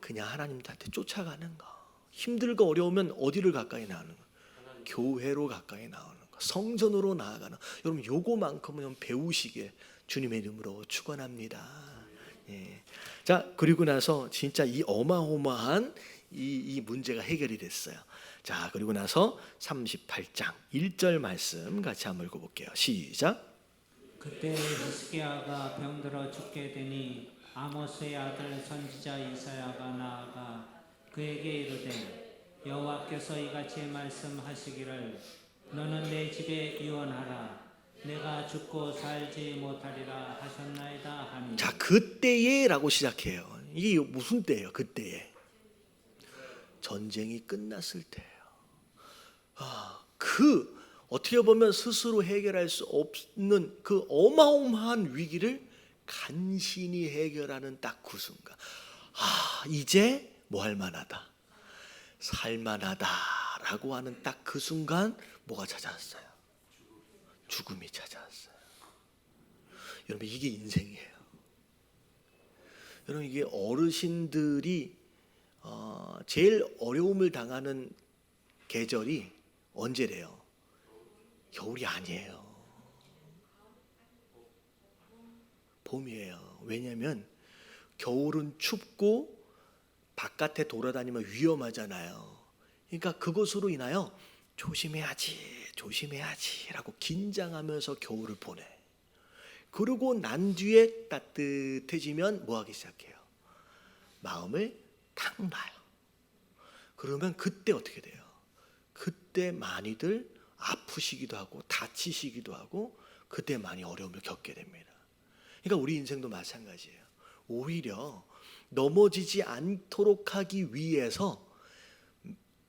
그냥 하나님한테 쫓아가는 거. 힘들고 어려우면 어디를 가까이 나오는 거? 교회로 가까이 나오는 거. 성전으로 나아가는 거. 여러분 요거만큼은 배우시길 주님의 이름으로 축원합니다. 예. 자, 그리고 나서 진짜 이 어마어마한 이 문제가 해결이 됐어요. 자, 그리고 나서 38장 1절 말씀 같이 한번 읽어볼게요. 시작. 그때 히스기야가 병들어 죽게 되니 아모스의 아들 선지자 이사야가 나아가 그에게 이르되 여호와께서 이같이 말씀하시기를 너는 내 집에 이원하라 내가 죽고 살지 못하리라 하셨나이다 하니. 자, 그때에라고 시작해요. 이게 무슨 때예요? 그때에 전쟁이 끝났을 때예요. 그 어떻게 보면 스스로 해결할 수 없는 그 어마어마한 위기를 간신히 해결하는 딱 그 순간, 이제 뭐 할 만하다, 살만하다라고 하는 딱 그 순간 뭐가 찾아왔어요? 죽음이 찾아왔어요. 여러분 이게 인생이에요. 여러분 이게 어르신들이 제일 어려움을 당하는 계절이 언제래요? 겨울이 아니에요. 봄이에요. 왜냐하면 겨울은 춥고 바깥에 돌아다니면 위험하잖아요. 그러니까 그것으로 인하여 조심해야지라고 긴장하면서 겨울을 보내. 그러고 난 뒤에 따뜻해지면 뭐 하기 시작해요? 마음을 탁 놔요. 그러면 그때 어떻게 돼요? 그때 많이들 아프시기도 하고 다치시기도 하고 그때 많이 어려움을 겪게 됩니다. 그러니까 우리 인생도 마찬가지예요. 오히려 넘어지지 않도록 하기 위해서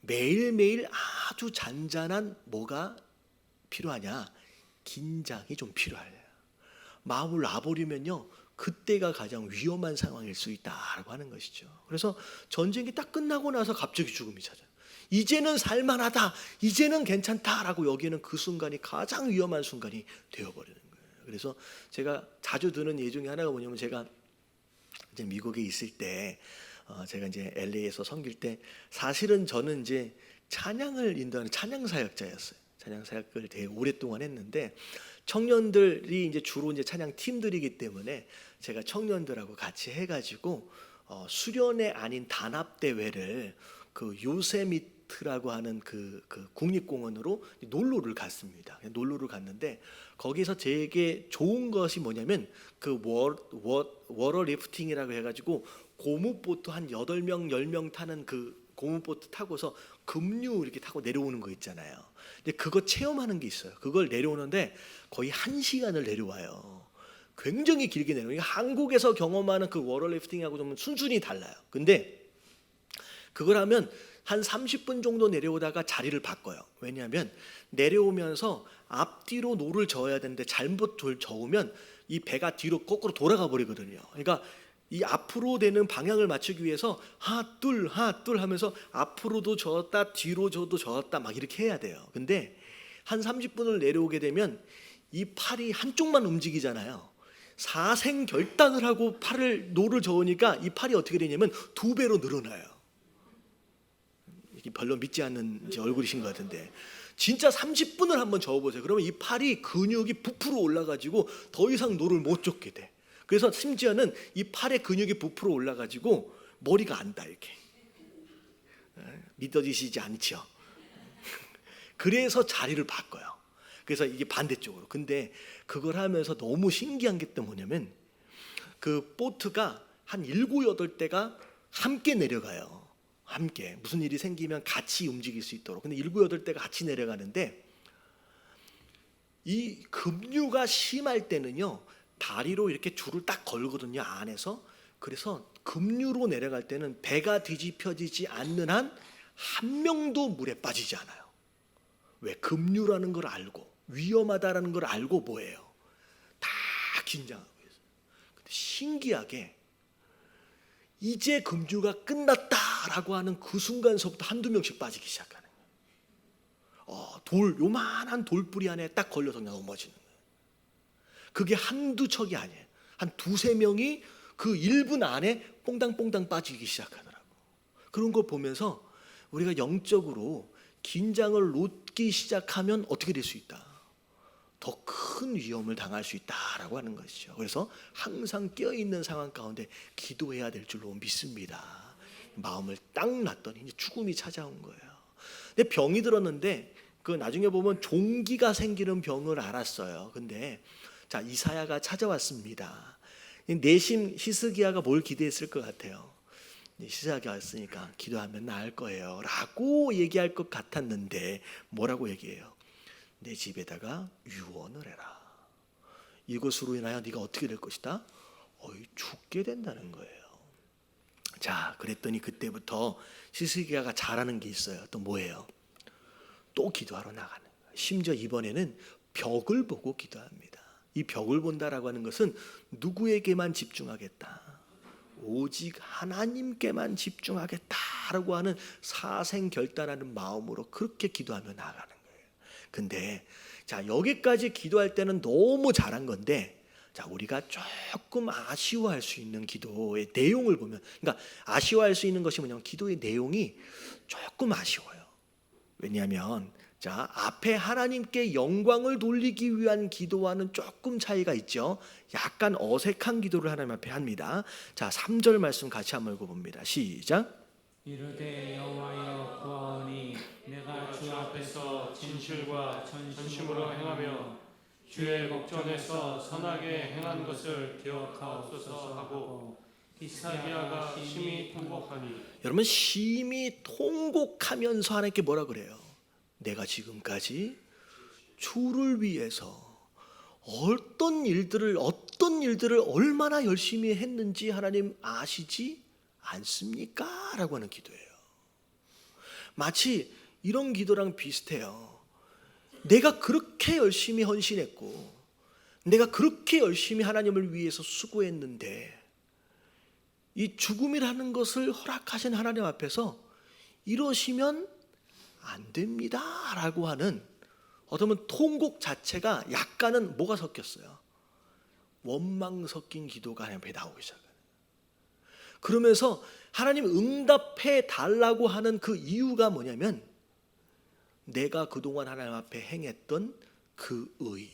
매일매일 아주 잔잔한 뭐가 필요하냐? 긴장이 좀 필요해요. 마음을 놔버리면요, 그때가 가장 위험한 상황일 수 있다라고 하는 것이죠. 그래서 전쟁이 딱 끝나고 나서 갑자기 죽음이 찾아요. 이제는 살만하다, 이제는 괜찮다라고 여기는 그 순간이 가장 위험한 순간이 되어버리는 거예요. 그래서 제가 자주 드는 예 중에 하나가 뭐냐면, 제가 이제 미국에 있을 때 제가 이제 LA에서 섬길 때 사실은 저는 이제 찬양을 인도하는 찬양 사역자였어요. 찬양 사역을 되게 오랫동안 했는데 청년들이 이제 주로 이제 찬양 팀들이기 때문에 제가 청년들하고 같이 해가지고 수련회 아닌 단합 대회를 그 요세미트라고 하는 그 국립공원으로 놀러를 갔습니다. 놀러를 갔는데 거기서 되게 좋은 것이 뭐냐면 그 워터 리프팅이라고 해가지고 고무보트 한 8명 10명 타는 그 고무보트 타고서 급류 이렇게 타고 내려오는 거 있잖아요. 근데 그거 체험하는 게 있어요. 그걸 내려오는데 거의 1시간을 내려와요. 굉장히 길게 내려와요. 한국에서 경험하는 그 워터 리프팅하고 좀 순순히 달라요. 근데 그걸 하면 한 30분 정도 내려오다가 자리를 바꿔요. 왜냐하면 내려오면서 앞뒤로 노를 저어야 되는데 잘못 저으면 이 배가 뒤로 거꾸로 돌아가 버리거든요. 그러니까 이 앞으로 되는 방향을 맞추기 위해서 하둘 하면서 앞으로도 저었다 뒤로 저도 저었다 막 이렇게 해야 돼요. 근데 한 30분을 내려오게 되면 이 팔이 한쪽만 움직이잖아요. 사생결단을 하고 노를 저으니까 이 팔이 어떻게 되냐면 2배로 늘어나요. 별로 믿지 않는 얼굴이신 것 같은데 진짜 30분을 한번 저어보세요. 그러면 이 팔이 근육이 부풀어 올라가지고 더 이상 노를 못 젓게 돼. 그래서 심지어는 이 팔의 근육이 부풀어 올라가지고 머리가 안다 이렇게. 믿어지시지 않죠? 그래서 자리를 바꿔요. 그래서 이게 반대쪽으로. 근데 그걸 하면서 너무 신기한 게 또 뭐냐면 그 보트가 한 7, 8대가 함께 내려가요. 함께 무슨 일이 생기면 같이 움직일 수 있도록. 근데 7, 8대가 같이 내려가는데 이 급류가 심할 때는요, 다리로 이렇게 줄을 딱 걸거든요, 안에서. 그래서 급류로 내려갈 때는 배가 뒤집혀지지 않는 한 한 명도 물에 빠지지 않아요. 왜? 급류라는 걸 알고 위험하다라는 걸 알고 뭐예요? 다 긴장하고 있어요. 근데 신기하게 이제 급류가 끝났다라고 하는 그 순간서부터 한두 명씩 빠지기 시작하는 거예요. 요만한 돌뿌리 안에 딱 걸려서 그냥 넘어지는 거예요. 그게 한두 척이 아니에요. 한 두세 명이 그 1분 안에 뽕당뽕당 빠지기 시작하더라고. 그런 걸 보면서 우리가 영적으로 긴장을 놓기 시작하면 어떻게 될 수 있다? 더 큰 위험을 당할 수 있다라고 하는 것이죠. 그래서 항상 깨어있는 상황 가운데 기도해야 될 줄로 믿습니다. 마음을 딱 놨더니 이제 죽음이 찾아온 거예요. 근데 병이 들었는데 그 나중에 보면 종기가 생기는 병을 알았어요. 근데 자, 이사야가 찾아왔습니다. 내심 히스기야가 뭘 기대했을 것 같아요? 히스기야가 왔으니까 기도하면 나을 거예요 라고 얘기할 것 같았는데 뭐라고 얘기해요? 내 집에다가 유언을 해라. 이것으로 인하여 네가 어떻게 될 것이다? 죽게 된다는 거예요. 자, 그랬더니 그때부터 히스기야가 잘하는 게 있어요. 또 뭐예요? 또 기도하러 나가는 거예요. 심지어 이번에는 벽을 보고 기도합니다. 이 벽을 본다라고 하는 것은 누구에게만 집중하겠다, 오직 하나님께만 집중하겠다라고 하는 사생결단하는 마음으로 그렇게 기도하며 나가는 거예요. 근데 자, 여기까지 기도할 때는 너무 잘한 건데, 자, 우리가 조금 아쉬워할 수 있는 기도의 내용을 보면, 그러니까 아쉬워할 수 있는 것이 뭐냐면 기도의 내용이 조금 아쉬워요. 왜냐하면 자, 앞에 하나님께 영광을 돌리기 위한 기도와는 조금 차이가 있죠. 약간 어색한 기도를 하나님 앞에 합니다. 자, 3절 말씀 같이 한번 읽어봅니다. 시작. 이르되 여호와여 구하오니 내가 주 앞에서 진실과 전심으로 행하며 주의 목전에서 선하게 행한 것을 기억하옵소서 하고 히스기야가 심히 통곡하니. 여러분, 심히 통곡하면서 하나님께 뭐라 그래요? 내가 지금까지 주를 위해서 어떤 일들을 얼마나 열심히 했는지 하나님 아시지 않습니까? 라고 하는 기도예요. 마치 이런 기도랑 비슷해요. 내가 그렇게 열심히 헌신했고 내가 그렇게 열심히 하나님을 위해서 수고했는데 이 죽음이라는 것을 허락하신 하나님 앞에서 이러시면 안 됩니다 라고 하는 어쩌면 통곡 자체가 약간은 뭐가 섞였어요? 원망 섞인 기도가 하나님 앞에 나오기 시작해요. 그러면서 하나님 응답해 달라고 하는 그 이유가 뭐냐면 내가 그동안 하나님 앞에 행했던 그 의.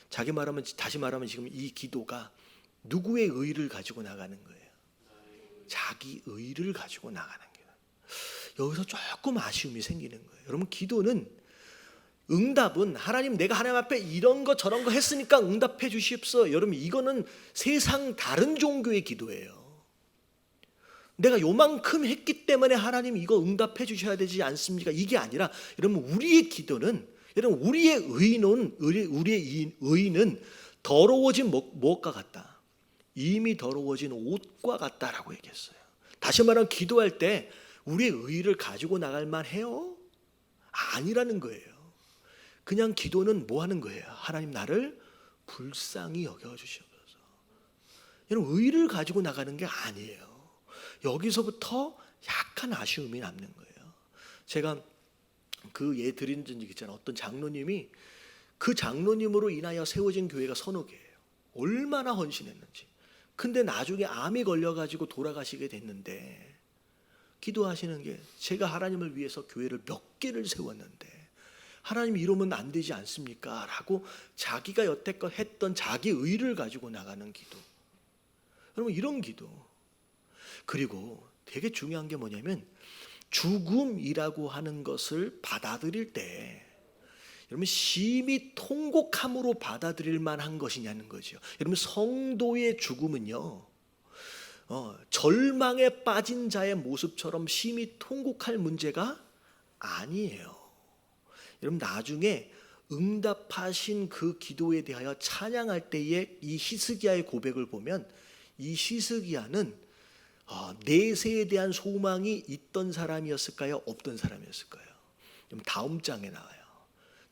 다시 말하면 지금 이 기도가 누구의 의를 가지고 나가는 거예요? 자기 의를 가지고 나가는 거예요. 여기서 조금 아쉬움이 생기는 거예요. 여러분, 기도는 응답은 하나님, 내가 하나님 앞에 이런 거 저런 거 했으니까 응답해 주십시오. 여러분, 이거는 세상 다른 종교의 기도예요. 내가 요만큼 했기 때문에 하나님 이거 응답해 주셔야 되지 않습니까? 이게 아니라 여러분, 우리의 기도는, 여러분, 우리의 의는 더러워진 무엇과 같다? 이미 더러워진 옷과 같다라고 얘기했어요. 다시 말하면 기도할 때 우리의 의를 가지고 나갈 만해요? 아니라는 거예요. 그냥 기도는 뭐 하는 거예요? 하나님, 나를 불쌍히 여겨주셔서. 여러분, 의를 가지고 나가는 게 아니에요. 여기서부터 약간 아쉬움이 남는 거예요. 제가 그 예 드린 적 있잖아요. 어떤 장로님이 그 장로님으로 인하여 세워진 교회가 서너 개예요. 얼마나 헌신했는지. 근데 나중에 암이 걸려가지고 돌아가시게 됐는데 기도하시는 게, 제가 하나님을 위해서 교회를 몇 개를 세웠는데 하나님 이러면 안 되지 않습니까? 라고 자기가 여태껏 했던 자기 의를 가지고 나가는 기도. 여러분, 이런 기도. 그리고 되게 중요한 게 뭐냐면 죽음이라고 하는 것을 받아들일 때 여러분, 심히 통곡함으로 받아들일 만한 것이냐는 거죠. 여러분, 성도의 죽음은요, 절망에 빠진 자의 모습처럼 심히 통곡할 문제가 아니에요. 여러분, 나중에 응답하신 그 기도에 대하여 찬양할 때에 이 히스기야의 고백을 보면 이 히스기야는 내세에 대한 소망이 있던 사람이었을까요? 없던 사람이었을까요? 그럼 다음 장에 나와요.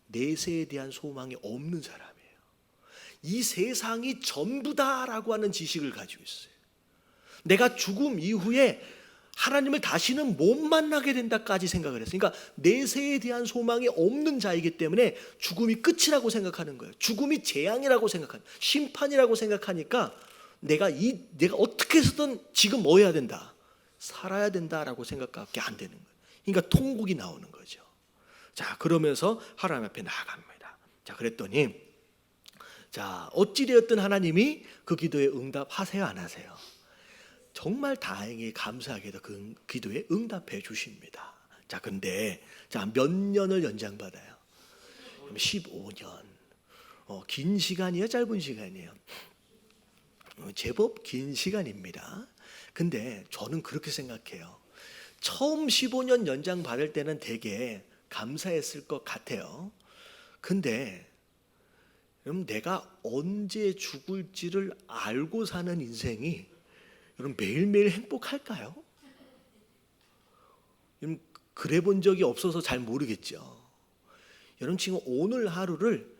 내세에 대한 소망이 없는 사람이에요. 이 세상이 전부다라고 하는 지식을 가지고 있어요. 내가 죽음 이후에 하나님을 다시는 못 만나게 된다까지 생각을 했어요. 그러니까 내세에 대한 소망이 없는 자이기 때문에 죽음이 끝이라고 생각하는 거예요. 죽음이 재앙이라고 생각하는, 심판이라고 생각하니까 내가 어떻게 해서든 지금 뭐 해야 된다, 살아야 된다라고 생각밖에 안 되는 거예요. 그러니까 통곡이 나오는 거죠. 자, 그러면서 하나님 앞에 나아갑니다. 자, 그랬더니 자, 어찌되었든 하나님이 그 기도에 응답하세요, 안 하세요? 정말 다행히 감사하게도 그 기도에 응답해 주십니다. 자, 근데 몇 년을 연장받아요? 15년. 긴 시간이에요, 짧은 시간이에요? 제법 긴 시간입니다. 근데 저는 그렇게 생각해요. 처음 15년 연장 받을 때는 되게 감사했을 것 같아요. 근데 그럼 내가 언제 죽을지를 알고 사는 인생이 여러분 매일매일 행복할까요? 그래 본 적이 없어서 잘 모르겠죠. 여러분 지금 오늘 하루를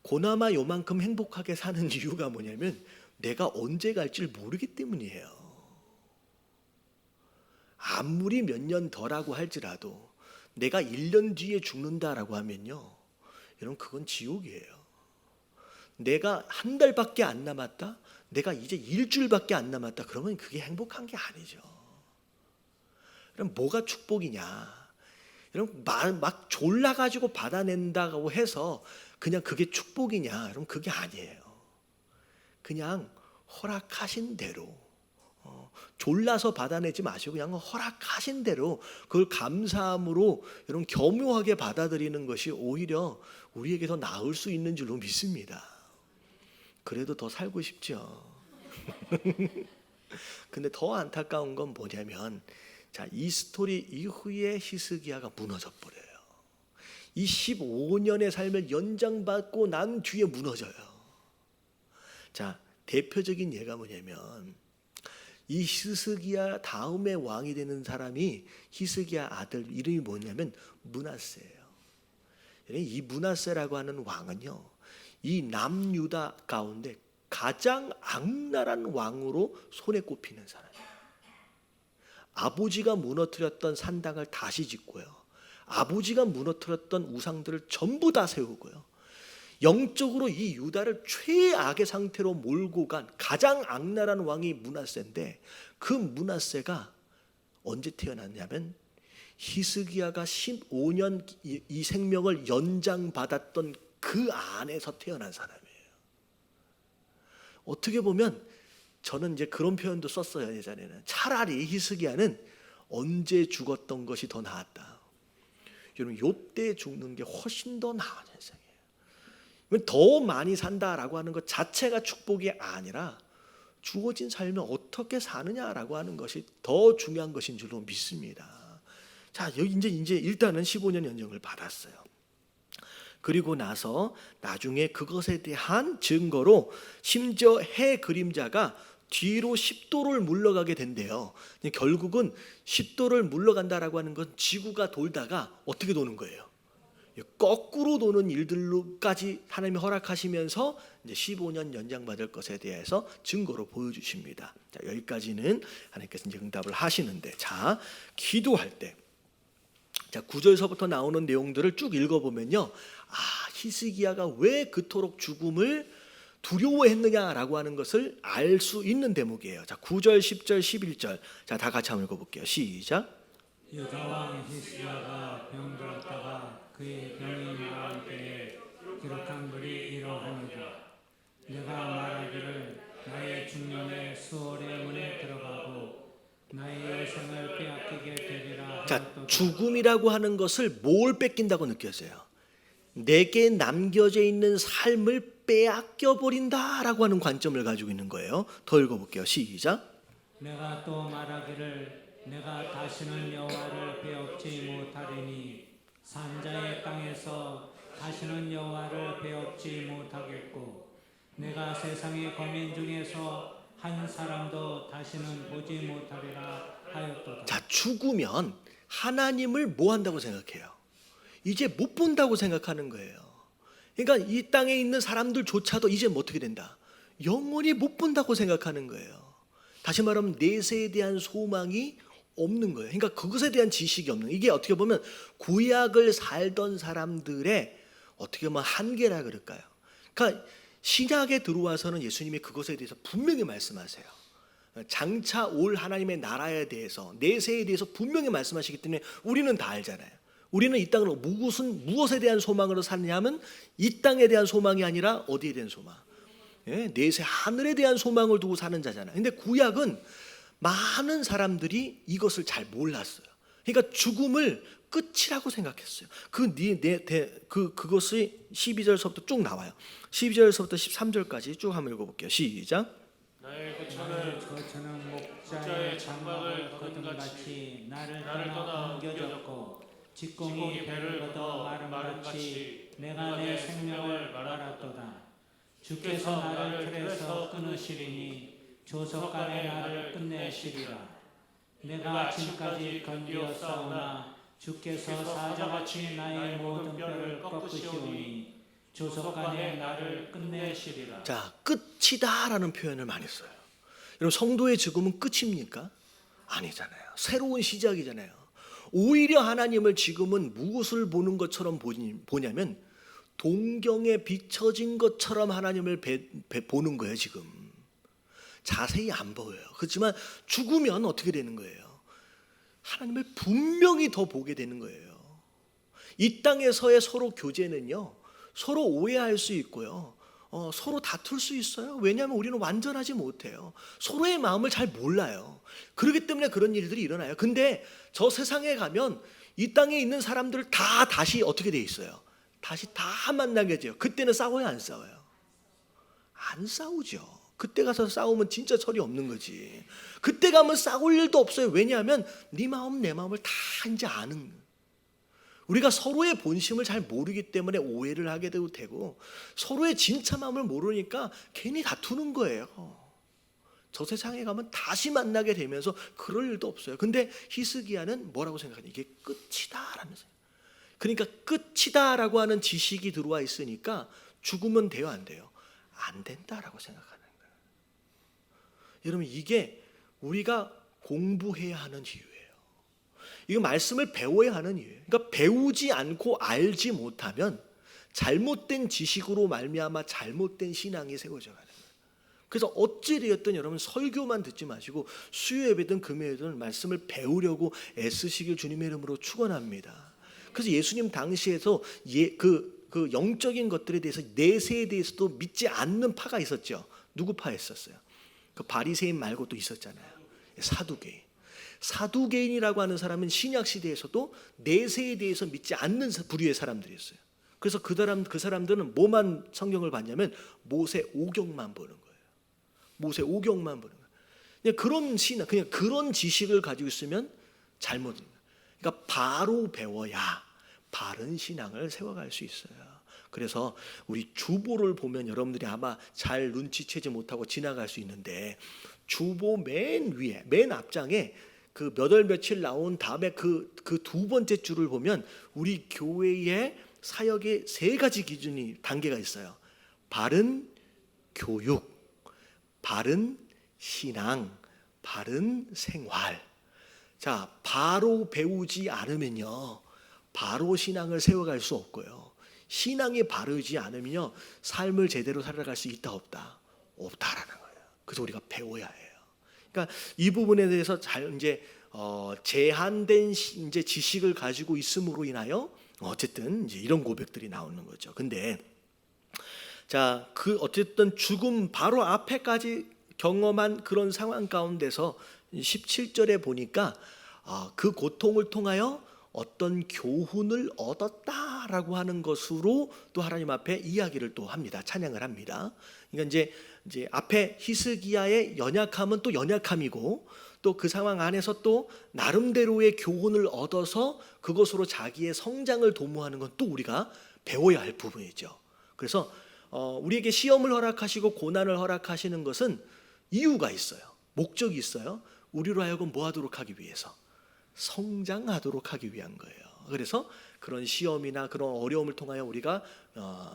고나마 요만큼 행복하게 사는 이유가 뭐냐면 내가 언제 갈지 모르기 때문이에요. 아무리 몇 년 더라고 할지라도 내가 1년 뒤에 죽는다라고 하면요, 여러분 그건 지옥이에요. 내가 한 달밖에 안 남았다, 내가 이제 일주일밖에 안 남았다, 그러면 그게 행복한 게 아니죠. 그럼 뭐가 축복이냐? 여러분 막 졸라가지고 받아낸다고 해서 그냥 그게 축복이냐? 여러분 그게 아니에요. 그냥 허락하신 대로, 졸라서 받아내지 마시고 그냥 허락하신 대로 그걸 감사함으로 여러분 겸허하게 받아들이는 것이 오히려 우리에게 더 나을 수 있는 줄로 믿습니다. 그래도 더 살고 싶죠. 근데 더 안타까운 건 뭐냐면, 자, 이 스토리 이후에 히스기야가 무너져 버려요. 이 15년의 삶을 연장받고 난 뒤에 무너져요. 자, 대표적인 예가 뭐냐면 이 히스기야 다음에 왕이 되는 사람이 히스기야 아들 이름이 뭐냐면 므낫세예요. 이 므낫세라고 하는 왕은요, 이 남유다 가운데 가장 악랄한 왕으로 손에 꼽히는 사람이에요. 아버지가 무너뜨렸던 산당을 다시 짓고요, 아버지가 무너뜨렸던 우상들을 전부 다 세우고요, 영적으로 이 유다를 최악의 상태로 몰고 간 가장 악랄한 왕이 므낫세인데, 그 므낫세가 언제 태어났냐면 히스기야가 15년 이 생명을 연장받았던 그 안에서 태어난 사람이에요. 어떻게 보면 저는 이제 그런 표현도 썼어요. 예전에는 차라리 히스기야는 언제 죽었던 것이 더 나았다. 여러분 요때 죽는 게 훨씬 더 나은 세상이에요. 더 많이 산다라고 하는 것 자체가 축복이 아니라 주어진 삶을 어떻게 사느냐라고 하는 것이 더 중요한 것인 줄로 믿습니다. 자, 여기 이제 일단은 15년 연장을 받았어요. 그리고 나서 나중에 그것에 대한 증거로 심지어 해 그림자가 뒤로 10도를 물러가게 된대요. 결국은 10도를 물러간다라고 하는 건 지구가 돌다가 어떻게 도는 거예요? 거꾸로 도는 일들로까지 하나님이 허락하시면서 이제 15년 연장받을 것에 대해서 증거로 보여주십니다. 자, 여기까지는 하나님께서 이제 응답을 하시는데, 자, 기도할 때, 자, 9절서부터 나오는 내용들을 쭉 읽어보면요, 히스기야가 왜 그토록 죽음을 두려워했느냐라고 하는 것을 알 수 있는 대목이에요. 자, 9절, 10절, 11절, 자, 다 같이 한번 읽어볼게요. 시작. 유다 왕 히스기야가 병들었다가 그의 병이 나을 때에 기록한 글이 이러하니라. 내가 말하기를 나의 중년에 수월의 문에 들어가고 나의 여생을 빼앗기게 되리라. 자, 죽음이라고 하는 것을 뭘 뺏긴다고 느꼈어요? 내게 남겨져 있는 삶을 빼앗겨 버린다라고 하는 관점을 가지고 있는 거예요. 더 읽어볼게요. 시작. 내가 또 말하기를 내가 다시는 여호와를 배웁지 못하리니 산자의 땅에서 다시는 여호와를 배웁지 못하겠고 내가 세상의 거민 중에서 한 사람도 다시는 보지 못하리라 하였도다. 자, 죽으면 하나님을 뭐 한다고 생각해요? 이제 못 본다고 생각하는 거예요. 그러니까 이 땅에 있는 사람들조차도 이제 뭐 어떻게 된다? 영원히 못 본다고 생각하는 거예요. 다시 말하면 내세에 대한 소망이 없는 거예요. 그러니까 그것에 대한 지식이 없는 거예요. 이게 어떻게 보면 구약을 살던 사람들의 어떻게 보면 한계라 그럴까요? 그러니까 신약에 들어와서는 예수님이 그것에 대해서 분명히 말씀하세요. 장차 올 하나님의 나라에 대해서, 내세에 대해서 분명히 말씀하시기 때문에 우리는 다 알잖아요. 우리는 이 땅으로 무엇에 대한 소망으로 사느냐면 이 땅에 대한 소망이 아니라 어디에 대한 소망? 내세 하늘에 대한 소망을 두고 사는 자잖아요. 근데 구약은 많은 사람들이 이것을 잘 몰랐어요. 그러니까 죽음을 끝이라고 생각했어요. 그것이 12절서부터 쭉 나와요. 12절서부터 13절까지 쭉 한번 읽어볼게요. 시작. 나의 나를 거처는 거처는 목자의 장막을 거둔같이 나를 떠나 옮겨졌고 직공이 배를 걷어 마름같이 내가 내 생명을 말았도다. 주께서 나를 틀에서 끊으시리니 조석간에 나를 끝내시리라. 내가 아침까지 견디었사오나 주께서 사자같이 나의 모든 뼈를 꺾으시오니 조석간에 나를 끝내시리라. 자, 끝이다라는 표현을 많이 써요. 여러분, 성도의 죽음은 끝입니까? 아니잖아요. 새로운 시작이잖아요. 오히려 하나님을 지금은 무엇을 보는 것처럼 보냐면 동경에 비춰진 것처럼 하나님을 보는 거예요. 지금 자세히 안 보여요. 그렇지만 죽으면 어떻게 되는 거예요? 하나님을 분명히 더 보게 되는 거예요. 이 땅에서의 서로 교제는요, 서로 오해할 수 있고요, 서로 다툴 수 있어요. 왜냐하면 우리는 완전하지 못해요. 서로의 마음을 잘 몰라요. 그렇기 때문에 그런 일들이 일어나요. 근데 저 세상에 가면 이 땅에 있는 사람들을 다 다시 어떻게 돼 있어요? 다시 다 만나게 돼요. 그때는 싸워요, 안 싸워요? 안 싸우죠. 그때 가서 싸우면 진짜 철이 없는 거지. 그때 가면 싸울 일도 없어요. 왜냐하면 네 마음 내 마음을 다 이제 아는 거예요. 우리가 서로의 본심을 잘 모르기 때문에 오해를 하게 되고 서로의 진짜 마음을 모르니까 괜히 다투는 거예요. 저 세상에 가면 다시 만나게 되면서 그럴 일도 없어요. 근데 히스기야는 뭐라고 생각하냐? 이게 끝이다라는 생각. 그러니까 끝이다라고 하는 지식이 들어와 있으니까 죽으면 돼요, 안 돼요? 안 된다라고 생각하는 거예요. 여러분, 이게 우리가 공부해야 하는 이유예요. 이거 말씀을 배워야 하는 이유예요. 그러니까 배우지 않고 알지 못하면 잘못된 지식으로 말미암아 잘못된 신앙이 세워져 가는 거예요. 그래서 어찌되었든 여러분, 설교만 듣지 마시고 수요예배든 금요예배든 말씀을 배우려고 애쓰시길 주님의 이름으로 축원합니다. 그래서 예수님 당시에서 그 영적인 것들에 대해서 내세에 대해서도 믿지 않는 파가 있었죠. 누구 파였었어요? 그 바리새인 말고 또 있었잖아요. 사두개인. 사두개인이라고 하는 사람은 신약 시대에서도 내세에 대해서 믿지 않는 부류의 사람들이었어요. 그래서 그 사람들은 뭐만 성경을 봤냐면 모세 오경만 보는 거예요. 모세 오경만 보는 거예요. 그냥 그런 신앙, 그냥 그런 지식을 가지고 있으면 잘못입니다. 그러니까 바로 배워야 바른 신앙을 세워갈 수 있어요. 그래서 우리 주보를 보면 여러분들이 아마 잘 눈치채지 못하고 지나갈 수 있는데, 주보 맨 위에, 맨 앞장에 그 몇 월 며칠 나온 다음에 그 두 번째 줄을 보면 우리 교회의 사역의 세 가지 기준이 단계가 있어요. 바른 교육, 바른 신앙, 바른 생활. 자, 바로 배우지 않으면요, 바로 신앙을 세워갈 수 없고요, 신앙이 바르지 않으면요, 삶을 제대로 살아갈 수 있다 없다? 없다라는 거예요. 그래서 우리가 배워야 해요. 그러니까 이 부분에 대해서 잘 이제 제한된 이제 지식을 가지고 있음으로 인하여 어쨌든 이제 이런 고백들이 나오는 거죠. 근데 자, 그 어쨌든 죽음 바로 앞에까지 경험한 그런 상황 가운데서 17절에 보니까 그 고통을 통하여 어떤 교훈을 얻었다라고 하는 것으로 또 하나님 앞에 이야기를 또 합니다. 찬양을 합니다. 그러니까 이제 앞에 히스기야의 연약함은 또 연약함이고, 또 그 상황 안에서 또 나름대로의 교훈을 얻어서 그것으로 자기의 성장을 도모하는 건 또 우리가 배워야 할 부분이죠. 그래서 우리에게 시험을 허락하시고 고난을 허락하시는 것은 이유가 있어요. 목적이 있어요. 우리로 하여금 뭐 하도록 하기 위해서? 성장하도록 하기 위한 거예요. 그래서 그런 시험이나 그런 어려움을 통하여 우리가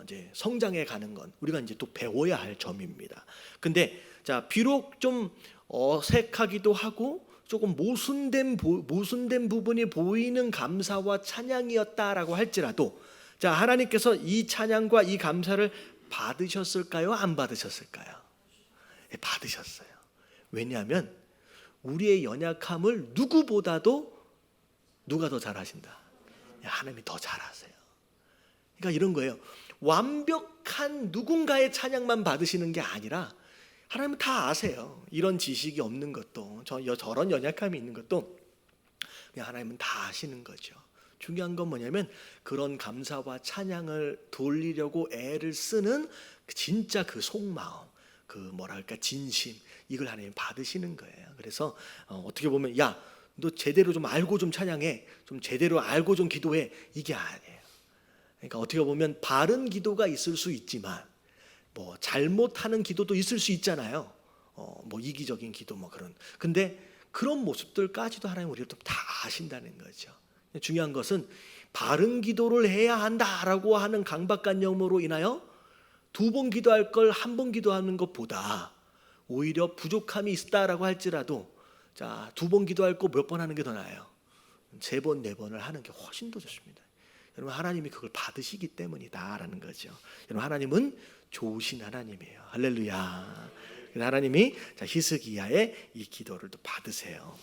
이제 성장해 가는 건 우리가 이제 또 배워야 할 점입니다. 근데 자, 비록 좀 어색하기도 하고 조금 모순된 부분이 보이는 감사와 찬양이었다라고 할지라도, 자, 하나님께서 이 찬양과 이 감사를 받으셨을까요? 안 받으셨을까요? 받으셨어요. 왜냐하면 우리의 연약함을 누구보다도 누가 더 잘하신다? 하나님이 더 잘하세요. 그러니까 이런 거예요. 완벽한 누군가의 찬양만 받으시는 게 아니라 하나님은 다 아세요. 이런 지식이 없는 것도, 저런 연약함이 있는 것도 그냥 하나님은 다 아시는 거죠. 중요한 건 뭐냐면 그런 감사와 찬양을 돌리려고 애를 쓰는 진짜 그 속마음, 그 뭐랄까 진심, 이걸 하나님 받으시는 거예요. 그래서 어떻게 보면 야, 너 제대로 좀 알고 좀 찬양해, 좀 제대로 알고 좀 기도해, 이게 아니에요. 그러니까 어떻게 보면 바른 기도가 있을 수 있지만 뭐 잘못하는 기도도 있을 수 있잖아요. 뭐 이기적인 기도 뭐 그런. 근데 그런 모습들까지도 하나님 우리를 다 아신다는 거죠. 중요한 것은 바른 기도를 해야 한다라고 하는 강박관념으로 인하여 2번 기도할 걸 1번 기도하는 것보다 오히려 부족함이 있다라고 할지라도, 자, 2번 기도할 거 몇 번 하는 게 더 나아요? 3번, 4번을 하는 게 훨씬 더 좋습니다. 여러분, 하나님이 그걸 받으시기 때문이다라는 거죠. 여러분, 하나님은 좋으신 하나님이에요. 할렐루야. 하나님이 자, 히스기야의 이 기도를 또 받으세요.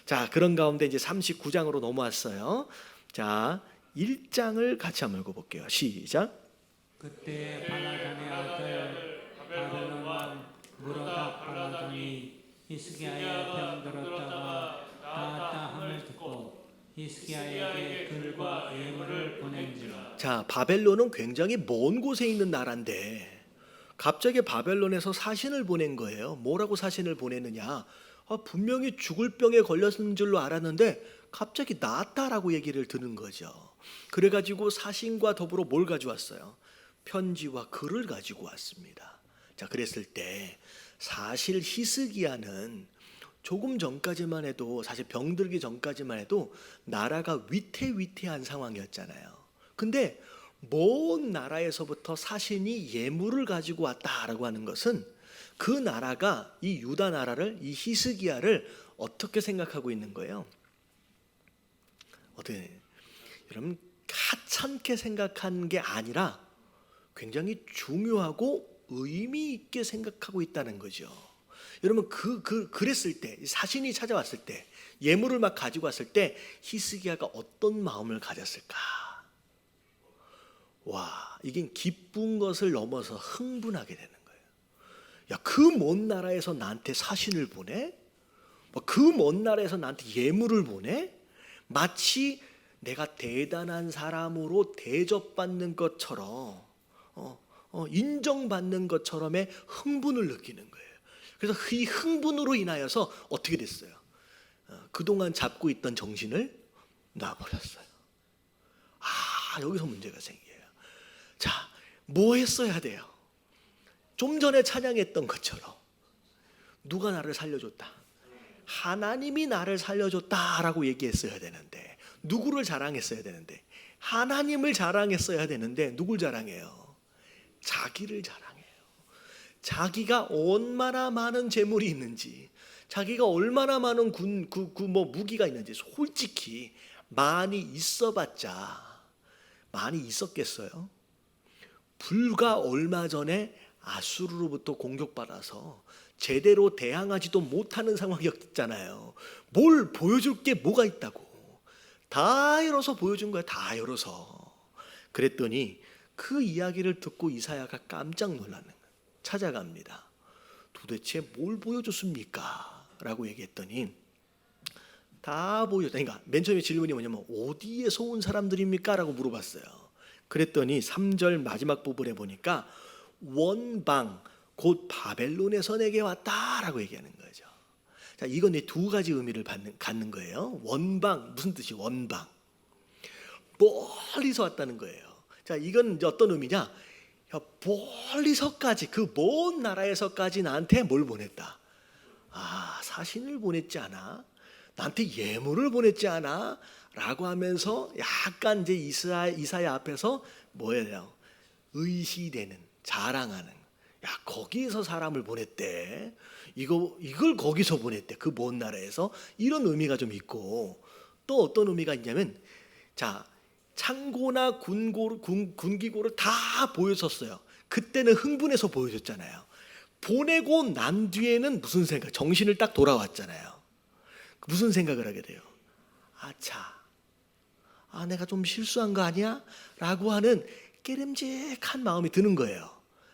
자, 그런 가운데 이제 39장으로 넘어왔어요. 자, 1장을 같이 한번 읽어볼게요. 시작. 그때 발라단의 아들 바벨론 왕 무로닥 발라단이 히스기야의 병들었다가 나았다 함을 듣고 히스기야에게 글과 예물을 보낸지라. 자, 바벨론은 굉장히 먼 곳에 있는 나라인데 갑자기 바벨론에서 사신을 보낸 거예요. 뭐라고 사신을 보냈느냐? 분명히 죽을 병에 걸렸는 줄로 알았는데 갑자기 나았다라고 얘기를 듣는 거죠. 그래가지고 사신과 더불어 뭘 가져왔어요? 편지와 글을 가지고 왔습니다. 자, 그랬을 때 사실 히스기야는 조금 전까지만 해도, 사실 병들기 전까지만 해도 나라가 위태위태한 상황이었잖아요. 근데 먼 나라에서부터 사신이 예물을 가지고 왔다라고 하는 것은 그 나라가 이 유다 나라를, 이 히스기야를 어떻게 생각하고 있는 거예요? 어떻게, 여러분, 하찮게 생각한 게 아니라 굉장히 중요하고 의미 있게 생각하고 있다는 거죠. 여러분, 그랬을 때, 사신이 찾아왔을 때, 예물을 막 가지고 왔을 때 히스기야가 어떤 마음을 가졌을까? 와, 이게 기쁜 것을 넘어서 흥분하게 되는 거예요. 야, 그 먼 나라에서 나한테 사신을 보내? 그 먼 나라에서 나한테 예물을 보내? 마치 내가 대단한 사람으로 대접받는 것처럼, 인정받는 것처럼의 흥분을 느끼는 거예요. 그래서 이 흥분으로 인하여서 어떻게 됐어요? 그동안 잡고 있던 정신을 놔버렸어요. 여기서 문제가 생겨요. 자, 뭐 했어야 돼요? 좀 전에 찬양했던 것처럼 누가 나를 살려줬다? 하나님이 나를 살려줬다라고 얘기했어야 되는데, 누구를 자랑했어야 되는데, 하나님을 자랑했어야 되는데 누굴 자랑해요? 자기를 자랑해요. 자기가 얼마나 많은 재물이 있는지, 자기가 얼마나 많은 무기가 있는지, 솔직히 많이 있어봤자 많이 있었겠어요? 불과 얼마 전에 아수르로부터 공격받아서 제대로 대항하지도 못하는 상황이었잖아요. 뭘 보여줄 게 뭐가 있다고. 다 열어서 보여준 거야. 다 열어서. 그랬더니 그 이야기를 듣고 이사야가 깜짝 놀라는 거예요. 찾아갑니다. 도대체 뭘 보여줬습니까? 라고 얘기했더니 다 보여줬다. 그러니까 맨 처음에 질문이 뭐냐면 어디에서 온 사람들입니까? 라고 물어봤어요. 그랬더니 3절 마지막 부분에 보니까 원방 곧 바벨론에서 내게 왔다라고 얘기하는 거죠. 자, 이건 2가지 의미를 갖는 거예요. 원방, 무슨 뜻이 원방? 멀리서 왔다는 거예요. 자, 이건 이제 어떤 의미냐? 야, 멀리서까지 그 먼 나라에서까지 나한테 뭘 보냈다. 아, 사신을 보냈지 않아? 나한테 예물을 보냈지 않아? 라고 하면서 약간 이제 이사야 앞에서 뭐예요? 의시되는, 자랑하는. 야, 거기서 사람을 보냈대. 이걸 거기서 보냈대. 그 먼 나라에서. 이런 의미가 좀 있고, 또 어떤 의미가 있냐면, 자, 창고나 군기고를 다 보여줬어요. 그때는 흥분해서 보여줬잖아요. 보내고 난 뒤에는 무슨 생각? 정신을 딱 돌아왔잖아요. 무슨 생각을 하게 돼요? 아차, 내가 좀 실수한 거 아니야? 라고 하는 깨름직한 마음이 드는 거예요.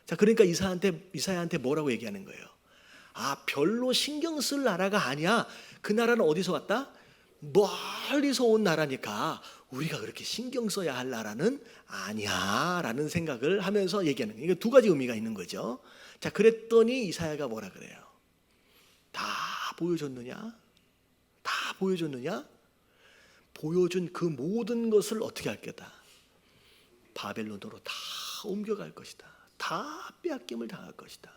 자, 그러니까 이사야한테 뭐라고 얘기하는 거예요? 아, 별로 신경 쓸 나라가 아니야. 그 나라는 어디서 왔다? 멀리서 온 나라니까 우리가 그렇게 신경 써야 할 나라는 아니야 라는 생각을 하면서 얘기하는 거예요. 이게 두 가지 의미가 있는 거죠. 자, 그랬더니 이사야가 뭐라 그래요? 다 보여줬느냐? 다 보여줬느냐? 보여준 그 모든 것을 어떻게 할 거다? 바벨론으로 다 옮겨갈 것이다. 다 빼앗김을 당할 것이다.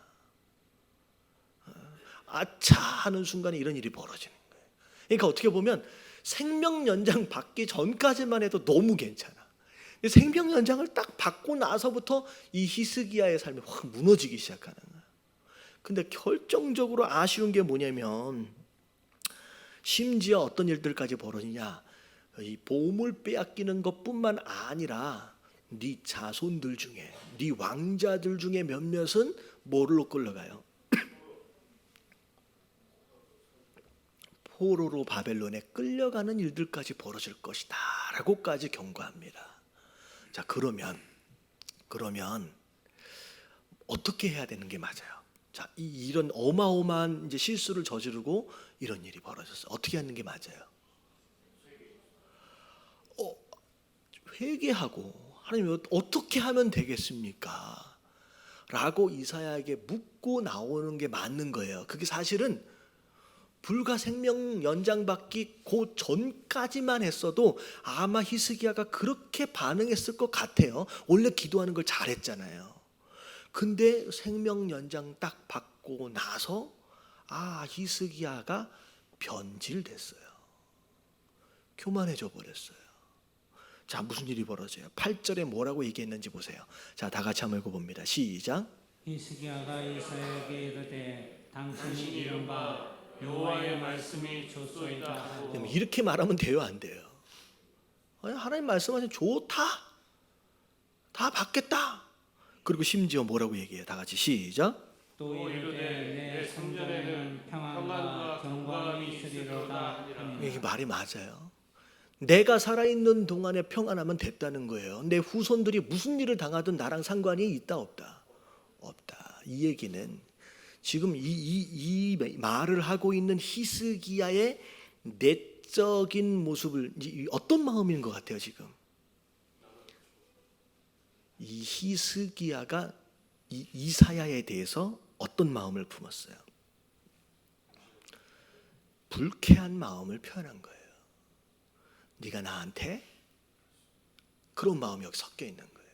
아차 하는 순간에 이런 일이 벌어지는 거예요. 그러니까 어떻게 보면 생명 연장 받기 전까지만 해도 너무 괜찮아. 생명 연장을 딱 받고 나서부터 이 히스기야의 삶이 확 무너지기 시작하는 거야. 근데 결정적으로 아쉬운 게 뭐냐면 심지어 어떤 일들까지 벌어지냐? 이 보물 빼앗기는 것뿐만 아니라 네 자손들 중에, 네 왕자들 중에 몇몇은 뭐로 끌려가요? 포로로 바벨론에 끌려가는 일들까지 벌어질 것이다 라고까지 경고합니다. 자, 그러면 어떻게 해야 되는 게 맞아요? 자, 이런 어마어마한 이제 실수를 저지르고 이런 일이 벌어졌어요. 어떻게 하는 게 맞아요? 회개하고 하나님 어떻게 하면 되겠습니까? 라고 이사야에게 묻고 나오는 게 맞는 거예요. 그게 사실은 불과 생명 연장받기 그 전까지만 했어도 아마 히스기야가 그렇게 반응했을 것 같아요. 원래 기도하는 걸 잘했잖아요. 근데 생명 연장 딱 받고 나서 히스기야가 변질됐어요. 교만해져 버렸어요. 자, 무슨 일이 벌어져요? 8절에 뭐라고 얘기했는지 보세요. 자, 다 같이 한번 읽어봅니다. 시작. 히스기야가 이사야에게 이르되 당신이 이른바 여호와의 말씀이 좋소이다 하고. 이렇게 말하면 돼요, 안 돼요? 하나님 말씀하신 좋다, 다 받겠다. 그리고 심지어 뭐라고 얘기해요? 다 같이 시작. 또 이르되 내 성전에는 평안과 경광이 있으리로다 하니. 이게 말이 맞아요. 내가 살아있는 동안에 평안하면 됐다는 거예요. 내 후손들이 무슨 일을 당하든 나랑 상관이 있다 없다? 없다. 이 얘기는 지금 이 말을 하고 있는 히스기야의 내적인 모습을, 어떤 마음인 것 같아요 지금? 이 히스기야가 이 이사야에 대해서 어떤 마음을 품었어요? 불쾌한 마음을 표현한 거예요. 네가 나한테? 그런 마음이 여기 섞여 있는 거예요.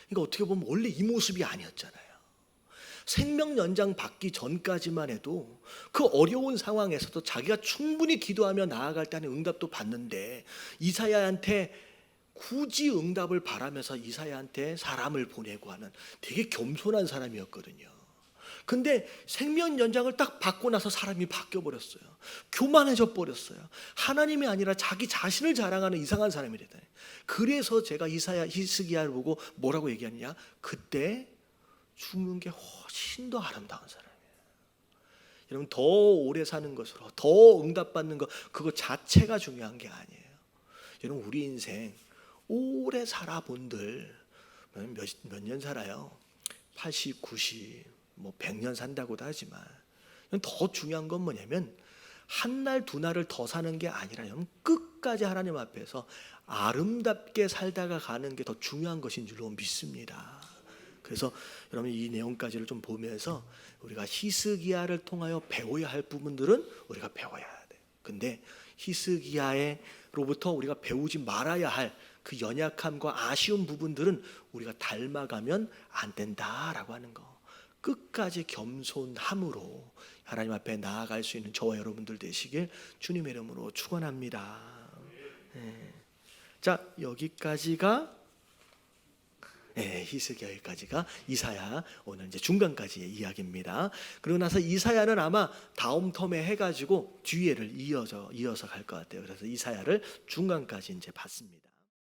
그러니까 어떻게 보면 원래 이 모습이 아니었잖아요. 생명 연장 받기 전까지만 해도 그 어려운 상황에서도 자기가 충분히 기도하며 나아갈 때는 응답도 받는데 이사야한테 굳이 응답을 바라면서 이사야한테 사람을 보내고 하는 되게 겸손한 사람이었거든요. 근데 생명 연장을 딱 받고 나서 사람이 바뀌어 버렸어요. 교만해져 버렸어요. 하나님이 아니라 자기 자신을 자랑하는 이상한 사람이 됐다. 그래서 제가 히스기야를 보고 뭐라고 얘기하느냐? 그때 죽는 게 훨씬 더 아름다운 사람이에요. 여러분, 더 오래 사는 것으로 더 응답받는 것, 그거 자체가 중요한 게 아니에요. 여러분, 우리 인생 오래 살아본들 몇 년 살아요? 80, 90, 100년 산다고도 하지만 더 중요한 건 뭐냐면 한 날 두 날을 더 사는 게 아니라 끝까지 하나님 앞에서 아름답게 살다가 가는 게 더 중요한 것인 줄로 믿습니다. 그래서 여러분, 이 내용까지를 좀 보면서 우리가 히스기야를 통하여 배워야 할 부분들은 우리가 배워야 돼. 근데 히스기야로부터 우리가 배우지 말아야 할 그 연약함과 아쉬운 부분들은 우리가 닮아가면 안 된다라고 하는 거. 끝까지 겸손함으로 하나님 앞에 나아갈 수 있는 저와 여러분들 되시길 주님의 이름으로 축원합니다. 자, 여기까지가 히스기야까지가 이사야 오늘 이제 중간까지의 이야기입니다. 그러고 나서 이사야는 아마 다음 텀에 해가지고 뒤에를 이어서 갈 것 같아요. 그래서 이사야를 중간까지 이제 봤습니다.